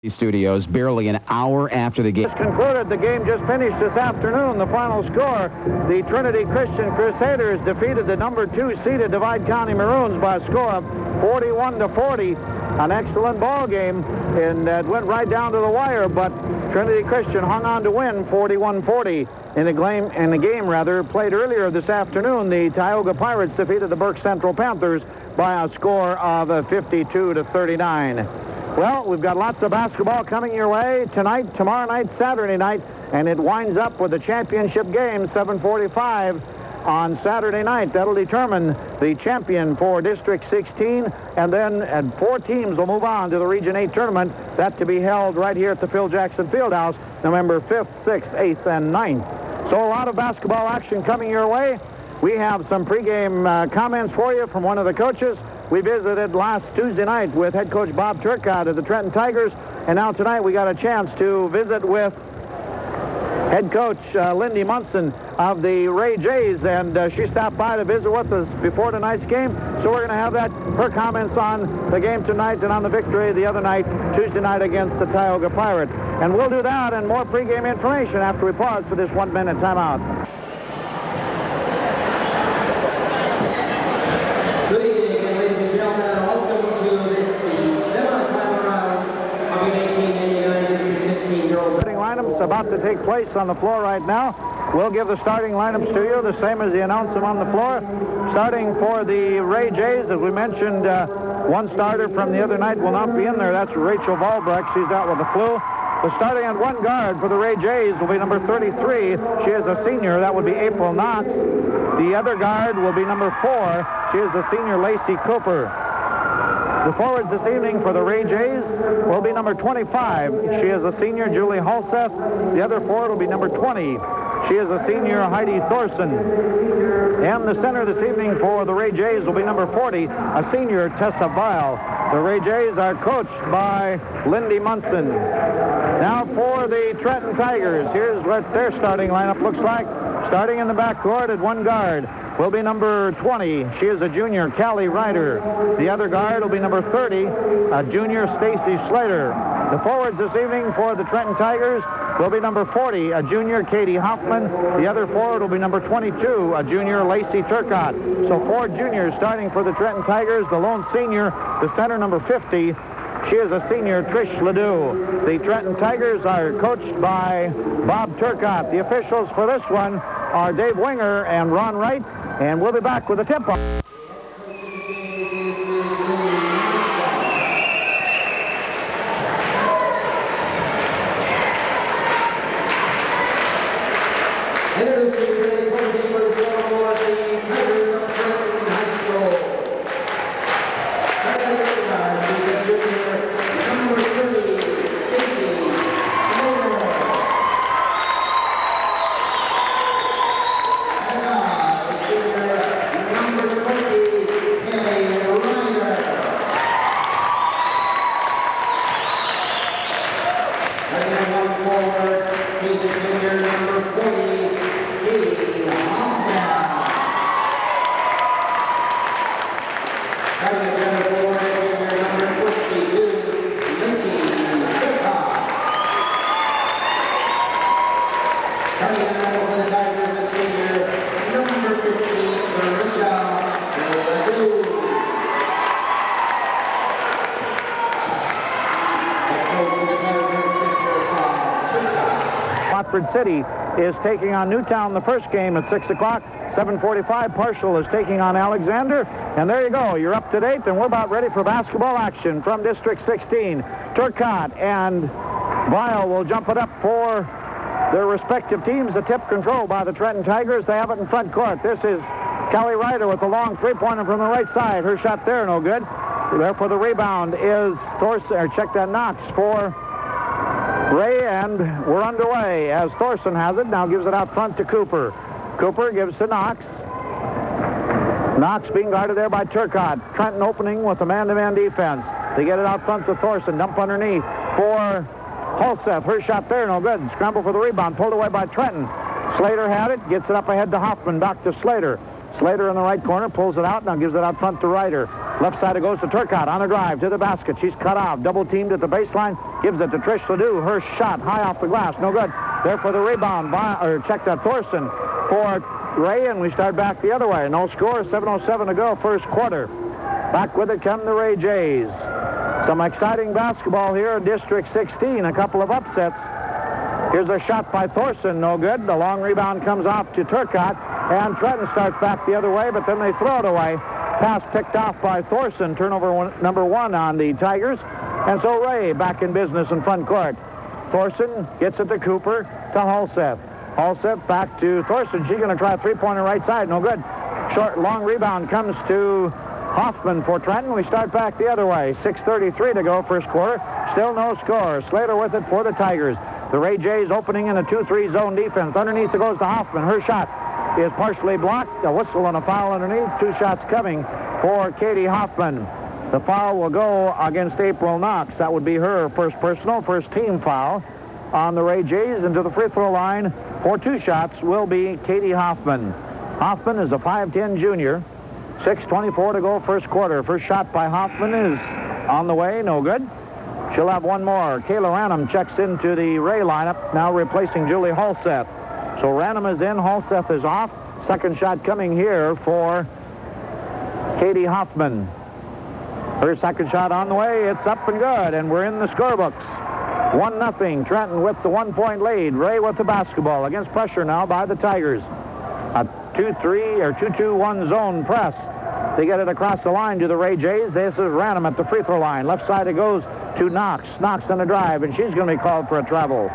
Studios barely an hour after the game. Just concluded. The game just finished this afternoon. The final score, the Trinity Christian Crusaders defeated the number 2 seeded Divide County Maroons by a score of 41-40. An excellent ball game, and it went right down to the wire, but Trinity Christian hung on to win 41-40. In the game played earlier this afternoon, the Tioga Pirates defeated the Burke Central Panthers by a score of 52-39. Well, we've got lots of basketball coming your way tonight, tomorrow night, Saturday night, and it winds up with the championship game, 7:45 on Saturday night. That'll determine the champion for District 16, and then 4 teams will move on to the Region 8 tournament. That to be held right here at the Phil Jackson Fieldhouse, November 5th, 6th, 8th, and 9th. So a lot of basketball action coming your way. We have some pregame comments for you from one of the coaches. We visited last Tuesday night with head coach Bob Turcotte of the Trenton Tigers, and now tonight we got a chance to visit with head coach Lindy Munson of the Ray Jays, and she stopped by to visit with us before tonight's game. So we're going to have her comments on the game tonight and on the victory the other night, Tuesday night, against the Tioga Pirates. And we'll do that and more pregame information after we pause for this 1-minute timeout. Good evening, ladies and gentlemen, and welcome to this semi-final round of the 1889-16-year-old. Starting lineups about to take place on the floor right now. We'll give the starting lineups to you, the same as they announce them on the floor. Starting for the Ray Jays, as we mentioned, one starter from the other night will not be in there. That's Rachel Volbrecht. She's out with the flu. But starting at one guard for the Ray Jays will be number 33. She is a senior. That would be April Knox. The other guard will be number 4. She is the senior Lacey Cooper. The forwards this evening for the Ray Jays will be number 25. She is a senior, Julie Halseth. The other forward will be number 20. She is a senior, Heidi Thorson. And the center this evening for the Ray Jays will be number 40, a senior, Tessa Vile. The Ray Jays are coached by Lindy Munson. Now for the Trenton Tigers, here's what their starting lineup looks like. Starting in the backcourt at one guard will be number 20. She is a junior, Callie Ryder. The other guard will be number 30, a junior, Stacy Slater. The forwards this evening for the Trenton Tigers will be number 40, a junior, Katie Hoffman. The other forward will be number 22, a junior, Lacey Turcotte. So 4 juniors starting for the Trenton Tigers. The lone senior, the center, number 50. She is a senior, Trish Ledoux. The Trenton Tigers are coached by Bob Turcotte. The officials for this one are Dave Winger and Ron Wright, and we'll be back with a tip-off. City is taking on Newtown the first game at 6 o'clock. 7:45, Partial is taking on Alexander. And there you go. You're up to date, and we're about ready for basketball action from District 16. Turcotte and Vile will jump it up for their respective teams. The tip control by the Trenton Tigers. They have it in front court. This is Kelly Ryder with a long three-pointer from the right side. Her shot there, no good. Therefore, the rebound is Knox for Ray, and we're underway as Thorson has it. Now gives it out front to Cooper. Cooper gives to Knox. Knox being guarded there by Turcotte. Trenton opening with a man-to-man defense. They get it out front to Thorson. Dump underneath for Halseth. Her shot there, no good. Scramble for the rebound. Pulled away by Trenton. Slater had it. Gets it up ahead to Hoffman. Back to Slater. Slater in the right corner, pulls it out, now gives it out front to Ryder. Left side it goes to Turcotte on a drive to the basket. She's cut off, double teamed at the baseline, gives it to Trish Ledoux. Her shot high off the glass, no good. There for the rebound, check that, Thorson for Ray, and we start back the other way. No score, 7:07 to go, first quarter. Back with it come the Ray Jays. Some exciting basketball here in District 16, a couple of upsets. Here's a shot by Thorson, no good. The long rebound comes off to Turcotte, and Trenton starts back the other way, but then they throw it away. Pass picked off by Thorson, turnover number 1 on the Tigers. And so Ray back in business in front court. Thorson gets it to Cooper to Halseth. Halseth back to Thorson. She's going to try a three-pointer right side, no good. Short, long rebound comes to Hoffman for Trenton. We start back the other way. 6:33 to go, first quarter. Still no score. Slater with it for the Tigers. The Ray Jays opening in a 2-3 zone defense. Underneath it goes to Hoffman. Her shot is partially blocked. A whistle and a foul underneath. 2 shots coming for Katie Hoffman. The foul will go against April Knox. That would be her first personal, first team foul on the Ray Jays. And to the free throw line for 2 shots will be Katie Hoffman. Hoffman is a 5'10 junior. 6:24 to go, first quarter. First shot by Hoffman is on the way, no good. She'll have one more. Kayla Ranum checks into the Ray lineup, now replacing Julie Halseth. So Ranum is in, Halseth is off. Second shot coming here for Katie Hoffman. Her second shot on the way, it's up and good, and we're in the scorebooks. 1-0, Trenton with the 1-point lead. Ray with the basketball, against pressure now by the Tigers. A 2-3 or 2-2-1 zone press. They get it across the line to the Ray Jays. This is Ranum at the free throw line. Left side it goes to Knox. Knox on the drive, and she's going to be called for a travel.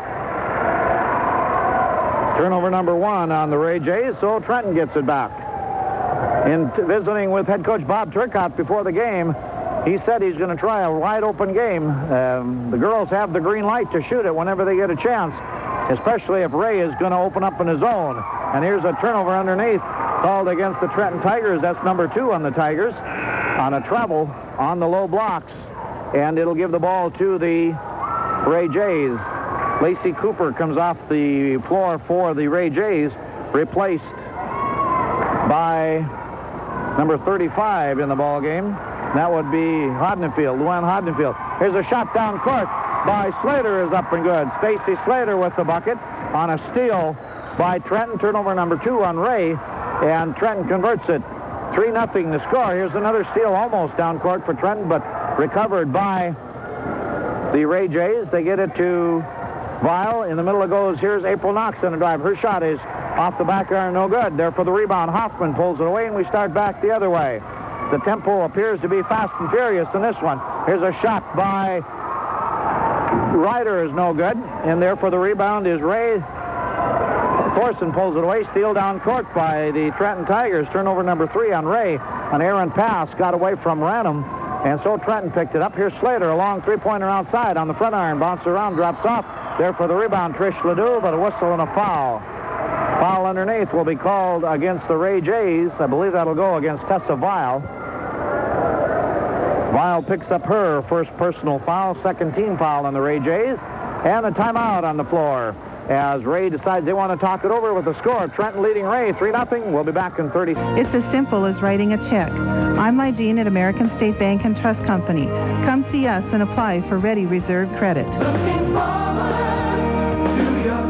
Turnover number 1 on the Ray Jays, so Trenton gets it back. In visiting with head coach Bob Turcotte before the game, he said he's going to try a wide-open game. The girls have the green light to shoot it whenever they get a chance, especially if Ray is going to open up in his zone. And here's a turnover underneath called against the Trenton Tigers. That's number 2 on the Tigers on a travel on the low blocks. And it'll give the ball to the Ray Jays. Lacey Cooper comes off the floor for the Ray Jays, replaced by number 35 in the ball game. That would be Hoddenfield, Luann Hoddenfield. Here's a shot down court by Slater, is up and good. Stacy Slater with the bucket on a steal by Trenton. Turnover number 2 on Ray, and Trenton converts it. 3-0 the score. Here's another steal almost down court for Trenton, but recovered by the Ray Jays. They get it to Vile. In the middle it goes. Here's April Knox on the drive. Her shot is off the back iron, no good. There for the rebound. Hoffman pulls it away, and we start back the other way. The tempo appears to be fast and furious in this one. Here's a shot by Ryder, is no good. And there for the rebound is Ray. Thorson pulls it away. Steal down court by the Trenton Tigers. Turnover number 3 on Ray. An errant pass got away from Ranum, and so Trenton picked it up. Here's Slater, a long three-pointer outside on the front iron. Bounces around, drops off. There for the rebound, Trish Ledoux, but a whistle and a foul. Foul underneath will be called against the Ray Jays. I believe that'll go against Tessa Vile. Vile picks up her first personal foul, second team foul on the Ray Jays, and a timeout on the floor as Ray decides they want to talk it over with the score. Trenton leading Ray 3-0. We'll be back in 30. It's as simple as writing a check. I'm Lydine at American State Bank and Trust Company. Come see us and apply for Ready Reserve Credit. Looking forward to your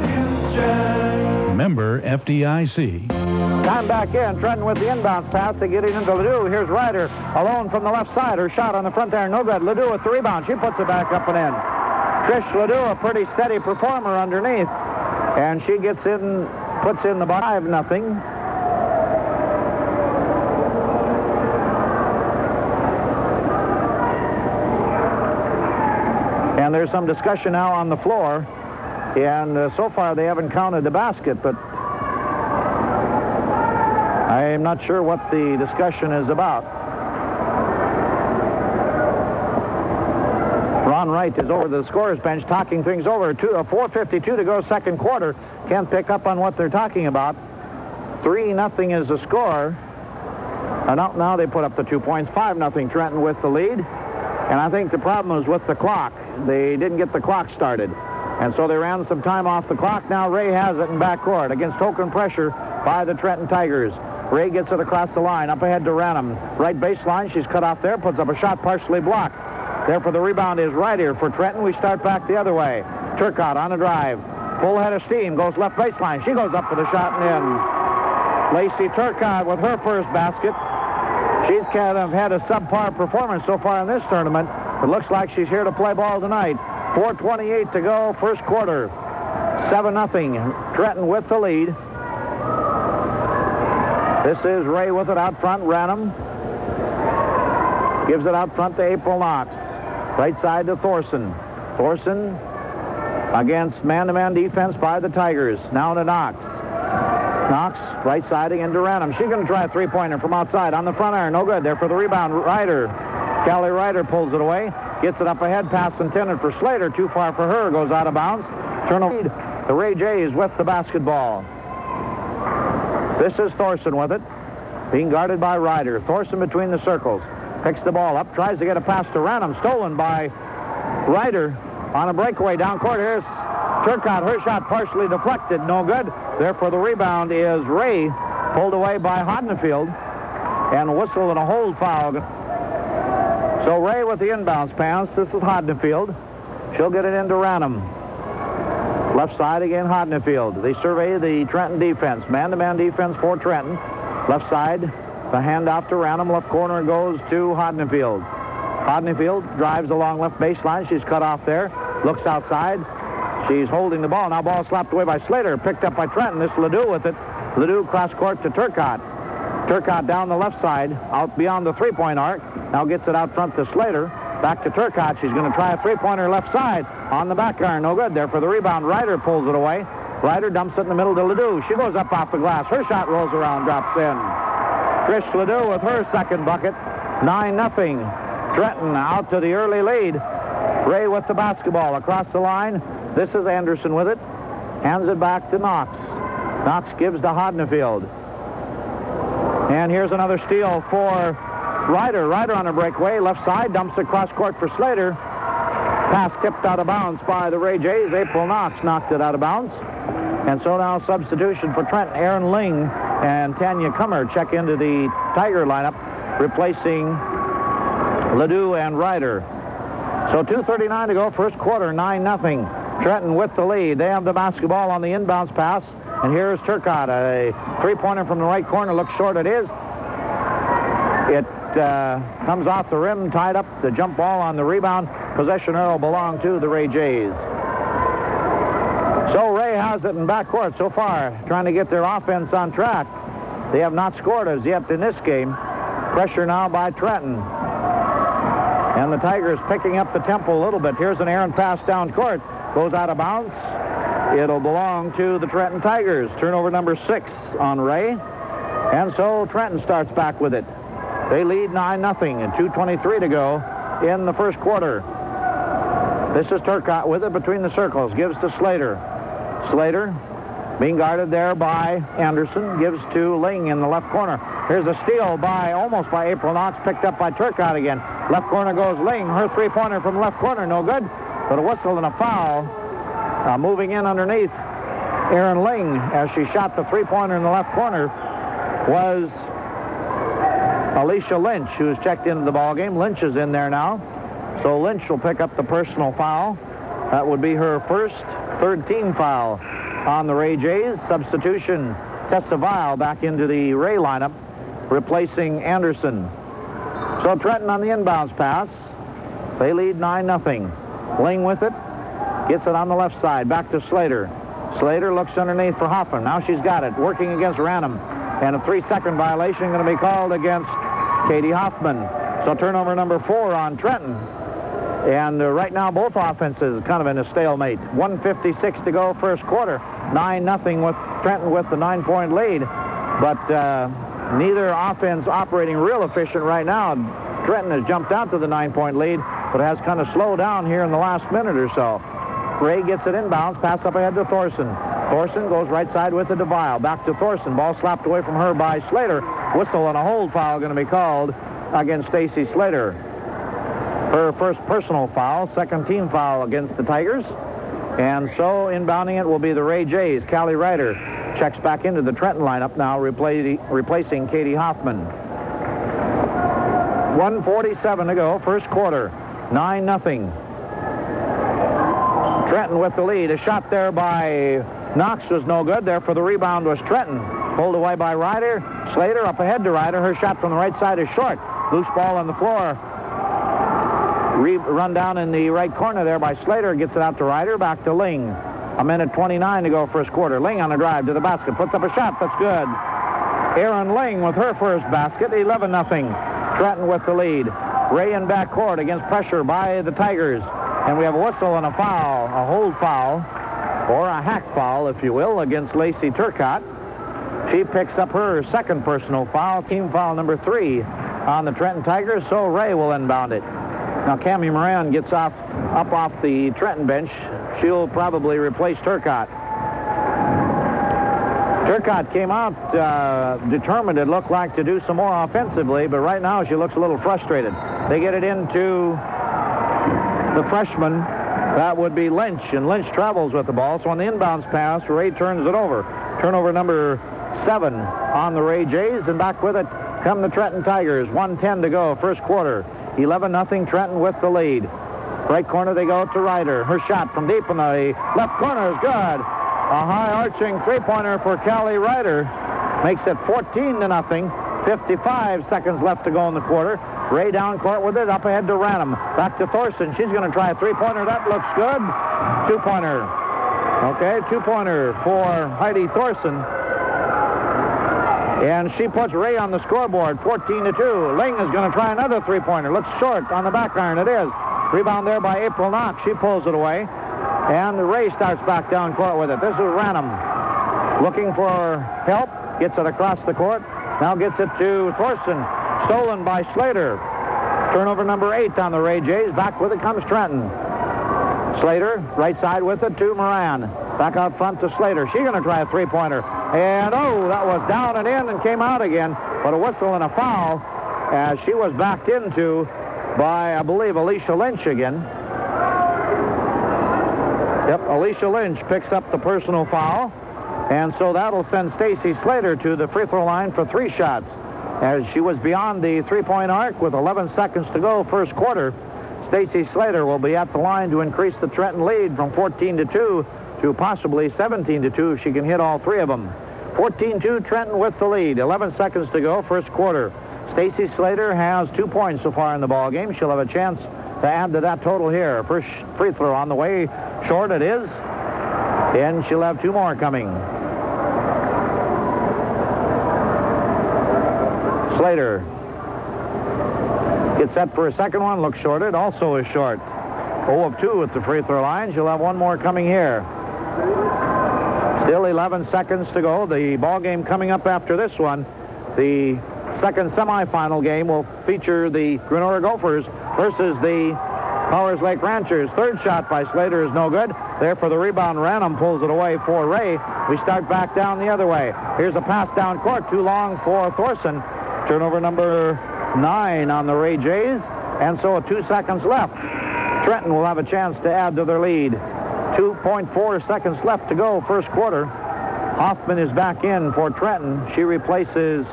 future. Member FDIC. Time back in. Trenton with the inbound pass. They get it into Ledoux. Here's Ryder alone from the left side. Her shot on the front iron, no good. Ledoux with the rebound. She puts it back up and in. Trish Ledoux, a pretty steady performer underneath. And she gets in, puts in the 5-0. And there's some discussion now on the floor. And so far they haven't counted the basket, but I'm not sure what the discussion is about. Ron Wright is over the scorer's bench talking things over. 4:52 to go, second quarter. Can't pick up on what they're talking about. 3-0 is the score. Now they put up the 2 points. 5-0 Trenton with the lead. And I think the problem was with the clock. They didn't get the clock started. And so they ran some time off the clock. Now Ray has it in backcourt against token pressure by the Trenton Tigers. Ray gets it across the line, up ahead to Ranham. Right baseline, she's cut off there, puts up a shot partially blocked. There for the rebound is right here for Trenton. We start back the other way. Turcotte on a drive. Full head of steam, goes left baseline. She goes up for the shot and in. Lacey Turcotte with her first basket. She's kind of had a subpar performance so far in this tournament. It looks like she's here to play ball tonight. 4:28 to go, first quarter. 7-0. Trenton with the lead. This is Ray with it out front. Ranham gives it out front to April Knox. Right side to Thorson. Thorson against man-to-man defense by the Tigers. Now to Knox. Knox right side again to Ranham. She's going to try a three-pointer from outside on the front iron. No good. There for the rebound. Ryder. Callie Ryder pulls it away. Gets it up ahead. Pass intended for Slater. Too far for her. Goes out of bounds. Turnover. The Ray Jays with the basketball. This is Thorson with it. Being guarded by Ryder. Thorson between the circles. Picks the ball up. Tries to get a pass to Ranham. Stolen by Ryder on a breakaway down court. Here's Turcotte. Her shot partially deflected. No good. There for the rebound is Ray. Pulled away by Hodnefield. And whistle and a hold foul. So Ray with the inbounds pass. This is Hodnefield. She'll get it into Ranham. Left side again, Hodnefield. They survey the Trenton defense. Man-to-man defense for Trenton. Left side, the handoff to Ranham. Left corner goes to Hodnefield. Hodnefield drives along left baseline. She's cut off there. Looks outside. She's holding the ball. Now ball slapped away by Slater. Picked up by Trenton. This Ledoux with it. Ledoux cross court to Turcotte. Turcotte down the left side, out beyond the three-point arc. Now gets it out front to Slater. Back to Turcotte. She's going to try a three-pointer left side. On the back iron, no good. There for the rebound. Ryder pulls it away. Ryder dumps it in the middle to Ledoux. She goes up off the glass. Her shot rolls around, drops in. Trish Ledoux with her second bucket. 9-0. Trenton out to the early lead. Ray with the basketball across the line. This is Anderson with it. Hands it back to Knox. Knox gives to Hodnefield. And here's another steal for Ryder. Ryder on a breakaway. Left side. Dumps it cross court for Slater. Pass tipped out of bounds by the Ray Jays. April Knox knocked it out of bounds. And so now substitution for Trenton. Aaron Ling and Tanya Kummer check into the Tiger lineup, replacing Ledoux and Ryder. So 2:39 to go, first quarter, 9-0. Trenton with the lead. They have the basketball on the inbounds pass. And here's Turcotte. A three-pointer from the right corner. Looks short. It is. It comes off the rim, tied up. The jump ball on the rebound. Possession arrow belong to the Ray Jays. So Ray has it in backcourt so far, trying to get their offense on track. They have not scored as yet in this game. Pressure now by Trenton. And the Tigers picking up the tempo a little bit. Here's an errant pass down court. Goes out of bounds. It'll belong to the Trenton Tigers. Turnover number 6 on Ray. And so Trenton starts back with it. They lead 9-0 and 2:23 to go in the first quarter. This is Turcotte with it between the circles. Gives to Slater. Slater being guarded there by Anderson. Gives to Ling in the left corner. Here's a steal almost by April Knox. Picked up by Turcotte again. Left corner goes Ling. Her three-pointer from left corner. No good. But a whistle and a foul. Moving in underneath Aaron Ling as she shot the three-pointer in the left corner was Alicia Lynch, who's checked into the ballgame. Lynch is in there now. So Lynch will pick up the personal foul. That would be her first third-team foul on the Ray Jays. Substitution, Tessa Vile back into the Ray lineup, replacing Anderson. So Trenton on the inbounds pass. They lead 9-0. Ling with it. Gets it on the left side. Back to Slater. Slater looks underneath for Hoffman. Now she's got it. Working against Ranham. And a 3-second violation going to be called against Katie Hoffman. So turnover number 4 on Trenton. And right now both offenses kind of in a stalemate. 1:56 to go first quarter. 9-0 with Trenton with the 9-point lead. But neither offense operating real efficient right now. Trenton has jumped out to the 9-point lead, but has kind of slowed down here in the last minute or so. Ray gets it inbounds. Pass up ahead to Thorson. Thorson goes right side with it to Vile. Back to Thorson. Ball slapped away from her by Slater. Whistle and a hold foul going to be called against Stacy Slater. Her first personal foul, second team foul against the Tigers. And so inbounding it will be the Ray Jays. Callie Ryder checks back into the Trenton lineup now, replacing Katie Hoffman. 1:47 to go, first quarter. 9-0. Trenton with the lead. A shot there by Knox was no good. There for the rebound was Trenton. Pulled away by Ryder. Slater up ahead to Ryder. Her shot from the right side is short. Loose ball on the floor. Run down in the right corner there by Slater. Gets it out to Ryder. Back to Ling. 1:29 to go first quarter. Ling on the drive to the basket. Puts up a shot. That's good. Erin Ling with her first basket. 11-0. Trenton with the lead. Ray in backcourt against pressure by the Tigers. And we have a whistle and a foul. A hold foul. Or a hack foul, if you will, against Lacey Turcotte. She picks up her second personal foul. Team foul number 3 on the Trenton Tigers. So Ray will inbound it. Now, Cammie Moran gets up off the Trenton bench. She'll probably replace Turcotte. Turcotte came out determined, it looked like, to do some more offensively, but right now she looks a little frustrated. They get it into the freshman. That would be Lynch, and Lynch travels with the ball. So on the inbounds pass, Ray turns it over. Turnover number 7 on the Ray Jays, and back with it come the Trenton Tigers. 1:10 to go, first quarter. 11-0 Trenton with the lead. Right corner they go to Ryder. Her shot from deep in the left corner is good. A high-arching three-pointer for Callie Ryder makes it 14-0. 55 seconds left to go in the quarter. Ray down court with it, up ahead to Ranham. Back to Thorson. She's going to try a three-pointer. That looks good. Two-pointer. Okay, two-pointer for Heidi Thorson. And she puts Ray on the scoreboard, 14-2. Ling is going to try another three-pointer. Looks short on the back iron. It is. Rebound there by April Knox. She pulls it away. And Ray starts back down court with it. This is Ranham looking for help. Gets it across the court. Now gets it to Thorson. Stolen by Slater. Turnover number 8 on the Ray Jays. Back with it comes Trenton. Slater, right side with it to Moran. Back out front to Slater. She's going to try a three-pointer. And, oh, that was down and in and came out again. But a whistle and a foul as she was backed into by, I believe, Alicia Lynch again. Yep, Alicia Lynch picks up the personal foul. And so that'll send Stacy Slater to the free throw line for 3 shots. As she was beyond the three-point arc with 11 seconds to go first quarter, Stacy Slater will be at the line to increase the Trenton lead from 14-2 to possibly 17-2 if she can hit all 3 of them. 14-2, Trenton with the lead. 11 seconds to go, first quarter. Stacy Slater has 2 points so far in the ball game. She'll have a chance to add to that total here. First free throw on the way. Short it is. And she'll have 2 more coming. Slater gets set for a second one. Looks shorted. Also is short. 0 of 2 at the free throw line. She'll have 1 more coming here. Still 11 seconds to go. The ball game coming up after this one. The second semifinal game will feature the Grenora Gophers versus the Powers Lake Ranchers. Third shot by Slater is no good. There for the rebound, Ranham pulls it away for Ray. We start back down the other way. Here's a pass down court. Too long for Thorson. Turnover number 9 on the Ray Jays. And so 2 seconds left. Trenton will have a chance to add to their lead. 2.4 seconds left to go first quarter. Hoffman is back in for Trenton. She replaces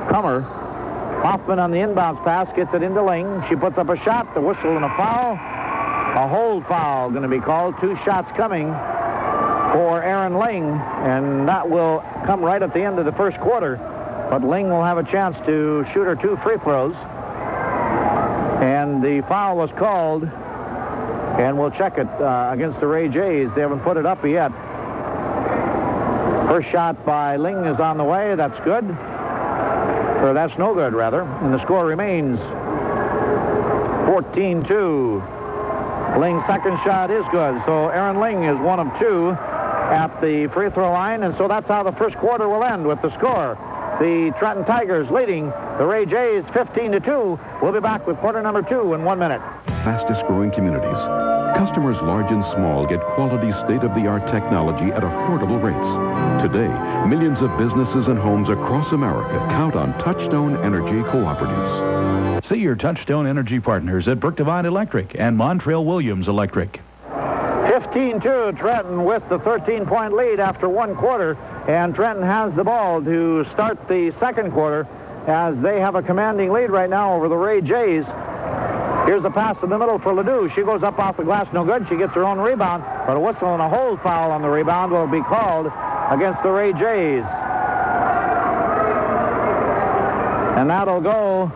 Kummer. Hoffman on the inbounds pass gets it into Ling. She puts up a shot, the whistle and a foul. A hold foul going to be called. 2 shots coming for Erin Ling, and that will come right at the end of the first quarter. But Ling will have a chance to shoot her 2 free throws. And the foul was called, and we'll check it against the Ray Jays. They haven't put it up yet. First shot by Ling is on the way. That's good. Or that's no good, rather. And the score remains 14-2. Ling's second shot is good. So Erin Ling is 1 of 2 at the free throw line. And so that's how the first quarter will end with the score. The Trenton Tigers leading the Ray Jays 15-2. We'll be back with quarter number 2 in 1 minute. Fastest growing communities. Customers large and small get quality state-of-the-art technology at affordable rates. Today, millions of businesses and homes across America count on Touchstone Energy Cooperatives. See your Touchstone Energy partners at Brook Divide Electric and Montreal Williams Electric. 15-2, Trenton with the 13-point lead after one quarter, and Trenton has the ball to start the second quarter as they have a commanding lead right now over the Ray Jays. Here's a pass in the middle for Ledoux. She goes up off the glass, no good. She gets her own rebound, but a whistle and a hold foul on the rebound will be called against the Ray Jays. And that'll go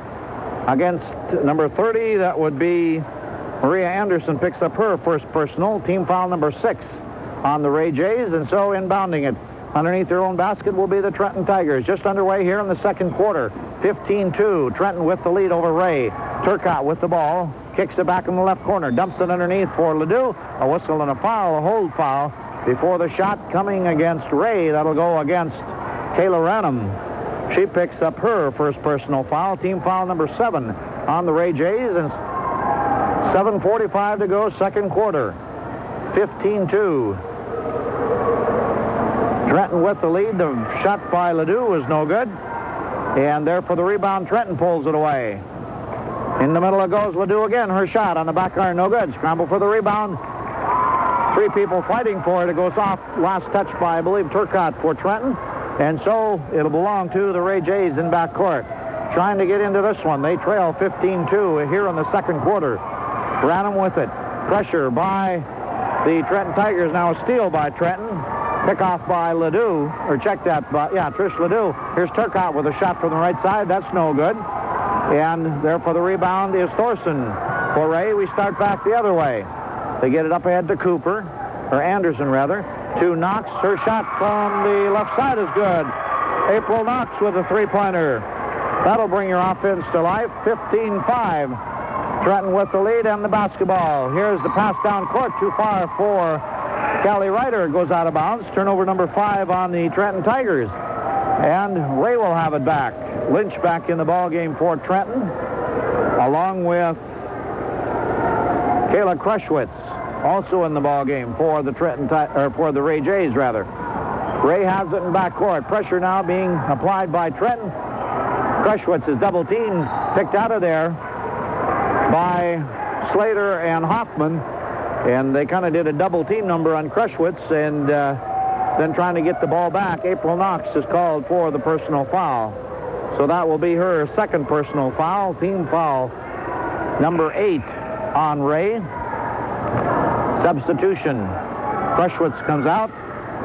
against number 30. That would be Maria Anderson, picks up her first personal, team foul number 6 on the Ray Jays, and so inbounding it underneath their own basket will be the Trenton Tigers. Just underway here in the second quarter. 15-2, Trenton with the lead over Ray. Turcotte with the ball, kicks it back in the left corner, dumps it underneath for Ledoux. A whistle and a foul, a hold foul before the shot coming against Ray. That'll go against Kayla Ranham. She picks up her first personal foul, team foul number 7 on the Ray Jays, and 7:45 to go, second quarter. 15-2. Trenton with the lead. The shot by Ledoux was no good. And there for the rebound, Trenton pulls it away. In the middle it goes Ledoux again. Her shot on the back iron, no good. Scramble for the rebound. 3 people fighting for it. It goes off. Last touch by, I believe, Turcotte for Trenton. And so it'll belong to the Ray Jays in backcourt. Trying to get into this one. They trail 15-2 here in the second quarter. Ranham with it. Pressure by the Trenton Tigers. Now a steal by Trenton. Pick off by Ledoux. Or check that by, Trish Ledoux. Here's Turcotte with a shot from the right side. That's no good. And there for the rebound is Thorson. For Ray, we start back the other way. They get it up ahead to Cooper. Or Anderson, rather. To Knox. Her shot from the left side is good. April Knox with a three-pointer. That'll bring your offense to life. 15-5. Trenton with the lead and the basketball. Here's the pass down court. Too far for Callie Ryder. It goes out of bounds. Turnover number 5 on the Trenton Tigers. And Ray will have it back. Lynch back in the ball game for Trenton, along with Kayla Krushwitz, also in the ball game for the for the Ray Jays, rather. Ray has it in backcourt. Pressure now being applied by Trenton. Krushwitz is double teamed, picked out of there by Slater and Hoffman, and they kind of did a double team number on Krushwitz, and then trying to get the ball back. April Knox is called for the personal foul. So that will be her second personal foul, team foul number 8 on Ray. Substitution. Krushwitz comes out,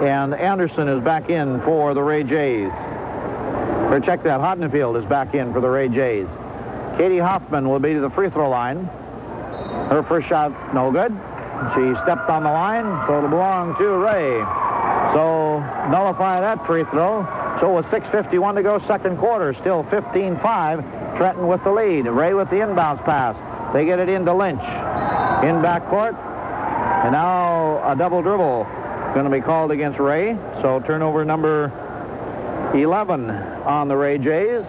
and Anderson is back in for the Ray Jays. Or check that, Hodnefield is back in for the Ray Jays. Katie Hoffman will be to the free throw line. Her first shot, no good. She stepped on the line, so it'll belong to Ray. So nullify that free throw. So with 6:51 to go, second quarter, still 15-5. Trenton with the lead. Ray with the inbounds pass. They get it into Lynch. In backcourt. And now a double dribble going to be called against Ray. So turnover number 11 on the Ray Jays.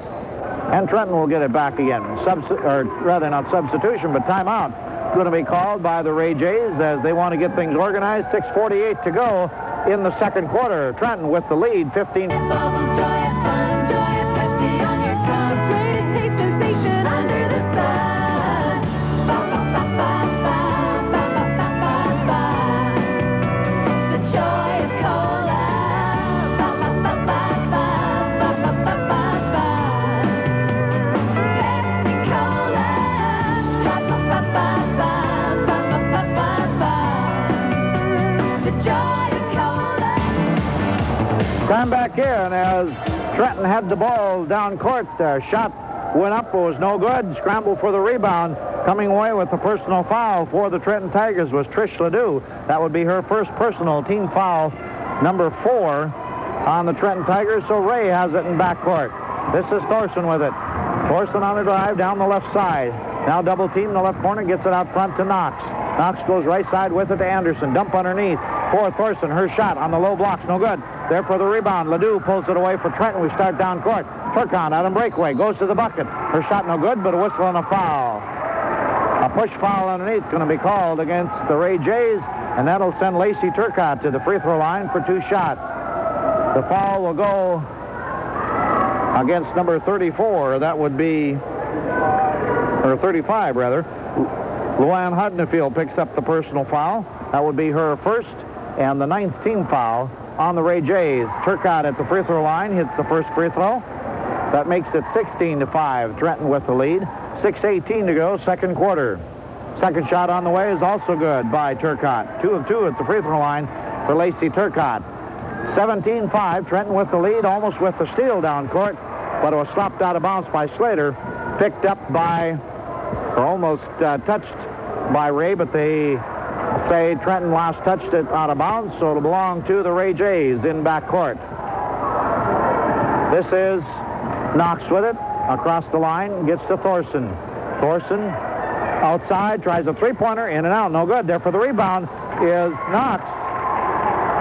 And Trenton will get it back again. Or rather, not substitution, but timeout. Going to be called by the Ray Jays as they want to get things organized. 6:48 to go in the second quarter. Trenton with the lead, 15. Time back in as Trenton had the ball down court. Shot went up, but was no good. Scramble for the rebound. Coming away with the personal foul for the Trenton Tigers was Trish Ledoux. That would be her first personal, team foul number 4 on the Trenton Tigers. So Ray has it in backcourt. This is Thorson with it. Thorson on the drive down the left side. Now double team in the left corner, gets it out front to Knox. Knox goes right side with it to Anderson. Dump underneath for Thorson. Her shot on the low blocks, no good. There for the rebound. Ledoux pulls it away for Trenton. We start down court. Turcotte out on breakaway. Goes to the bucket. Her shot no good, but a whistle and a foul. A push foul underneath going to be called against the Ray Jays, and that'll send Lacey Turcotte to the free throw line for 2 shots. The foul will go against number 34. That would be, or 35 rather. Luann Hodnefield picks up the personal foul. That would be her first and the 9th team foul on the Ray Jays. Turcotte at the free throw line hits the first free throw. That makes it 16-5. Trenton with the lead. 6:18 to go, second quarter. Second shot on the way is also good by Turcotte. 2 of 2 at the free throw line for Lacey Turcotte. 17-5. Trenton with the lead, almost with the steal down court, but it was slapped out of bounds by Slater. Picked up by, or almost touched by Ray, but they say Trenton last touched it out of bounds, so it'll belong to the Ray Jays in backcourt. This is Knox with it. Across the line, gets to Thorson. Thorson outside, tries a three-pointer, in and out, no good. There for the rebound is Knox.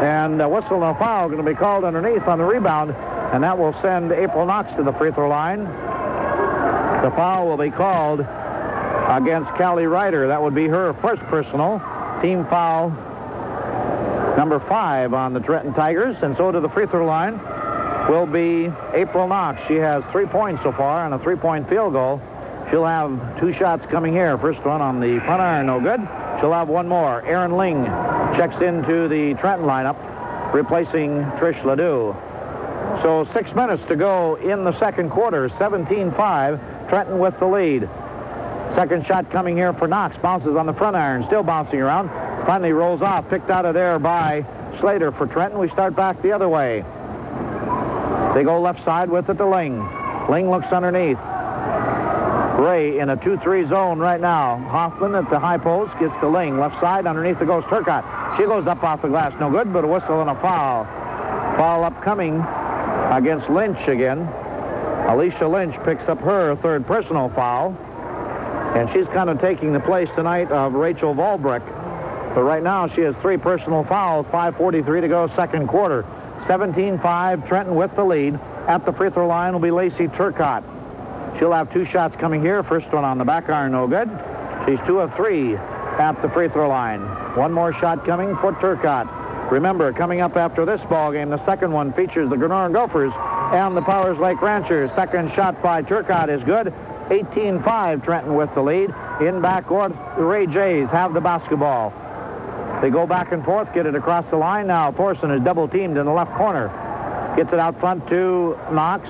And a whistle and a foul going to be called underneath on the rebound, and that will send April Knox to the free throw line. The foul will be called against Callie Ryder. That would be her first personal. Team foul number 5 on the Trenton Tigers, and so to the free throw line will be April Knox. She has 3 points so far and a 3-point field goal. She'll have 2 shots coming here. First one on the front iron, no good. She'll have one more. Erin Ling checks into the Trenton lineup, replacing Trish Ledoux. So 6 minutes to go in the second quarter. 17-5. Trenton with the lead. Second shot coming here for Knox. Bounces on the front iron, still bouncing around. Finally rolls off, picked out of there by Slater for Trenton. We start back the other way. They go left side with it to Ling. Ling looks underneath. Ray in a 2-3 zone right now. Hoffman at the high post gets to Ling. Left side, underneath it goes Turcotte. She goes up off the glass, no good, but a whistle and a foul. Foul upcoming against Lynch again. Alicia Lynch picks up her third personal foul. And she's kind of taking the place tonight of Rachel Volbrick. But right now she has 3 personal fouls, 5:43 to go, second quarter. 17-5, Trenton with the lead. At the free throw line will be Lacey Turcotte. She'll have 2 shots coming here. First one on the back iron, no good. She's 2 of 3 at the free throw line. One more shot coming for Turcotte. Remember, coming up after this ball game, the second one features the Glenora Gophers and the Powers Lake Ranchers. Second shot by Turcotte is good. 18-5, Trenton with the lead. In backcourt, the Ray Jays have the basketball. They go back and forth, get it across the line. Now Thorson is double-teamed in the left corner. Gets it out front to Knox.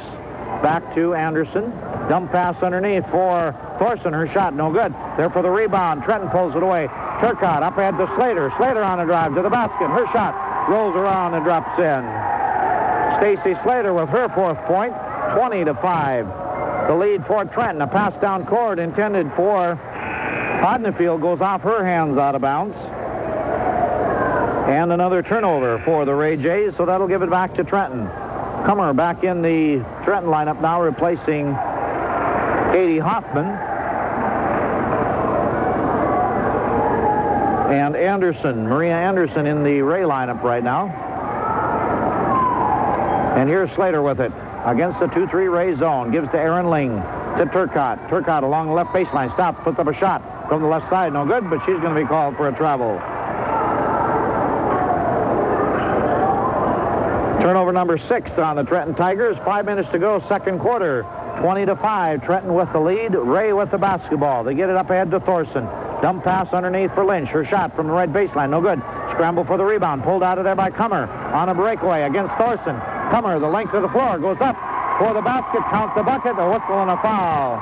Back to Anderson. Dump pass underneath for Thorson. Her shot, no good. There for the rebound. Trenton pulls it away. Turcotte up ahead to Slater. Slater on a drive to the basket. Her shot rolls around and drops in. Stacy Slater with her 4th point. 20-5. The lead for Trenton. A pass down court intended for Hodnefield goes off her hands out of bounds. And another turnover for the Ray Jays, so that'll give it back to Trenton. Comer back in the Trenton lineup now, replacing Katie Hoffman. And Anderson, Maria Anderson in the Ray lineup right now. And here's Slater with it. Against the 2-3 Ray zone. Gives to Erin Ling. To Turcotte. Turcotte along the left baseline. Stops. Puts up a shot from the left side. No good, but she's going to be called for a travel. Turnover number 6 on the Trenton Tigers. 5 minutes to go, second quarter. 20-5. Trenton with the lead. Ray with the basketball. They get it up ahead to Thorson. Dump pass underneath for Lynch. Her shot from the right baseline. No good. Scramble for the rebound. Pulled out of there by Comer. On a breakaway against Thorson. Comer, the length of the floor, goes up for the basket. Count the bucket. A whistle and a foul.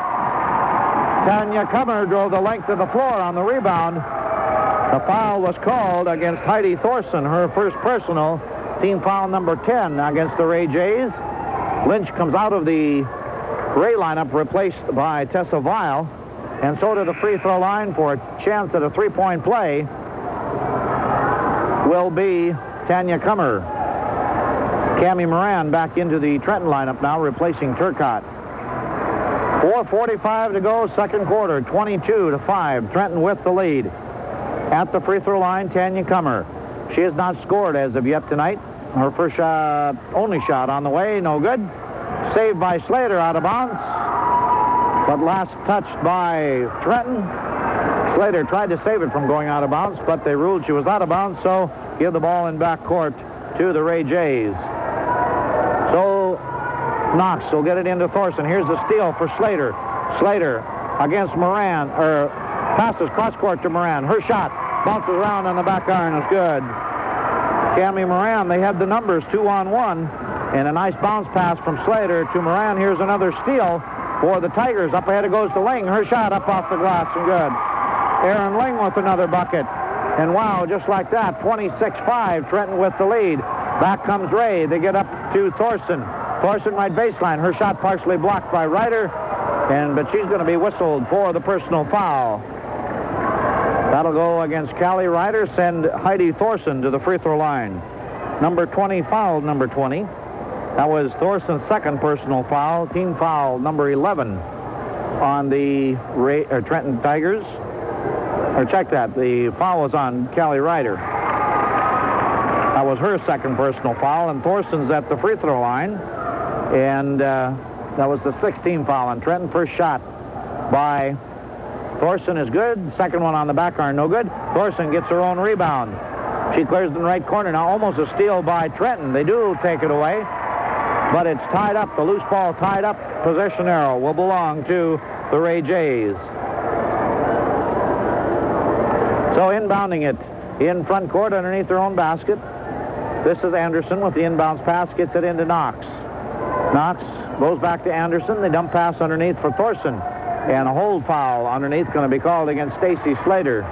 Tanya Comer drove the length of the floor on the rebound. The foul was called against Heidi Thorson, her first personal. Team foul number 10 against the Ray Jays. Lynch comes out of the Ray lineup, replaced by Tessa Weil. And so to the free throw line for a chance at a 3-point play will be Tanya Comer. Cammie Moran back into the Trenton lineup now, replacing Turcotte. 4:45 to go, second quarter, 22-5. Trenton with the lead. At the free throw line, Tanya Comer. She has not scored as of yet tonight. Her first shot, only shot on the way, no good. Saved by Slater out of bounds, but last touched by Trenton. Slater tried to save it from going out of bounds, but they ruled she was out of bounds, so give the ball in backcourt to the Ray Jays. So Knox will get it into Thorson. Here's the steal for Slater. Slater against Moran, passes cross court to Moran. Her shot Bounces around on the back iron. Is good. Cammy Moran, they had the numbers 2-on-1. And a nice bounce pass from Slater to Moran. Here's another steal for the Tigers. Up ahead it goes to Ling. Her shot up off the glass and good. Aaron Ling with another bucket. And wow, just like that, 26-5, Trenton with the lead. Back comes Ray. They get up to Thorson. Thorson right baseline. Her shot partially blocked by Ryder, but she's going to be whistled for the personal foul. That'll go against Callie Ryder, send Heidi Thorson to the free throw line. Number 20 fouled number 20. That was Thorson's second personal foul. Team foul number 11 on the Trenton Tigers. Or check that. The foul was on Callie Ryder. That was her second personal foul, and Thorson's at the free throw line. And that was the 16th foul on Trenton. First shot by Thorson is good. Second one on the back iron, no good. Thorson gets her own rebound. She clears in the right corner. Now almost a steal by Trenton. They do take it away, but it's tied up. The loose ball tied up. Possession arrow will belong to the Ray Jays. So inbounding it in front court underneath their own basket. This is Anderson with the inbounds pass, gets it into Knox. Knox goes back to Anderson. They dump pass underneath for Thorson. And a hold foul underneath going to be called against Stacy Slater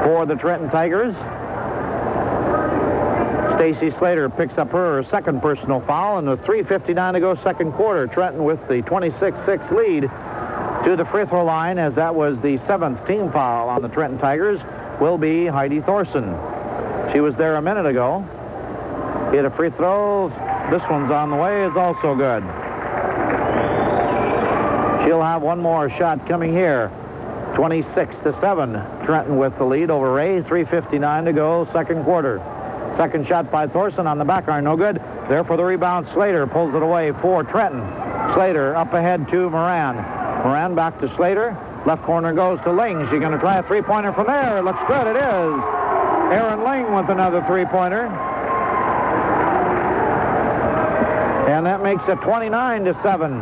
for the Trenton Tigers. Stacy Slater picks up her second personal foul, and with 3:59 to go second quarter, Trenton with the 26-6 lead to the free throw line, as that was the 7th team foul on the Trenton Tigers, will be Heidi Thorson. She was there a minute ago. Hit a free throw. This one's on the way. It's also good. She'll have one more shot coming here. 26-7. Trenton with the lead over Ray. 3:59 to go second quarter. Second shot by Thorson on the back iron. No good. There for the rebound. Slater pulls it away for Trenton. Slater up ahead to Moran. Moran back to Slater. Left corner goes to Ling. She's going to try a three-pointer from there. It looks good. It is. Aaron Ling with another three-pointer. And that makes it 29-7.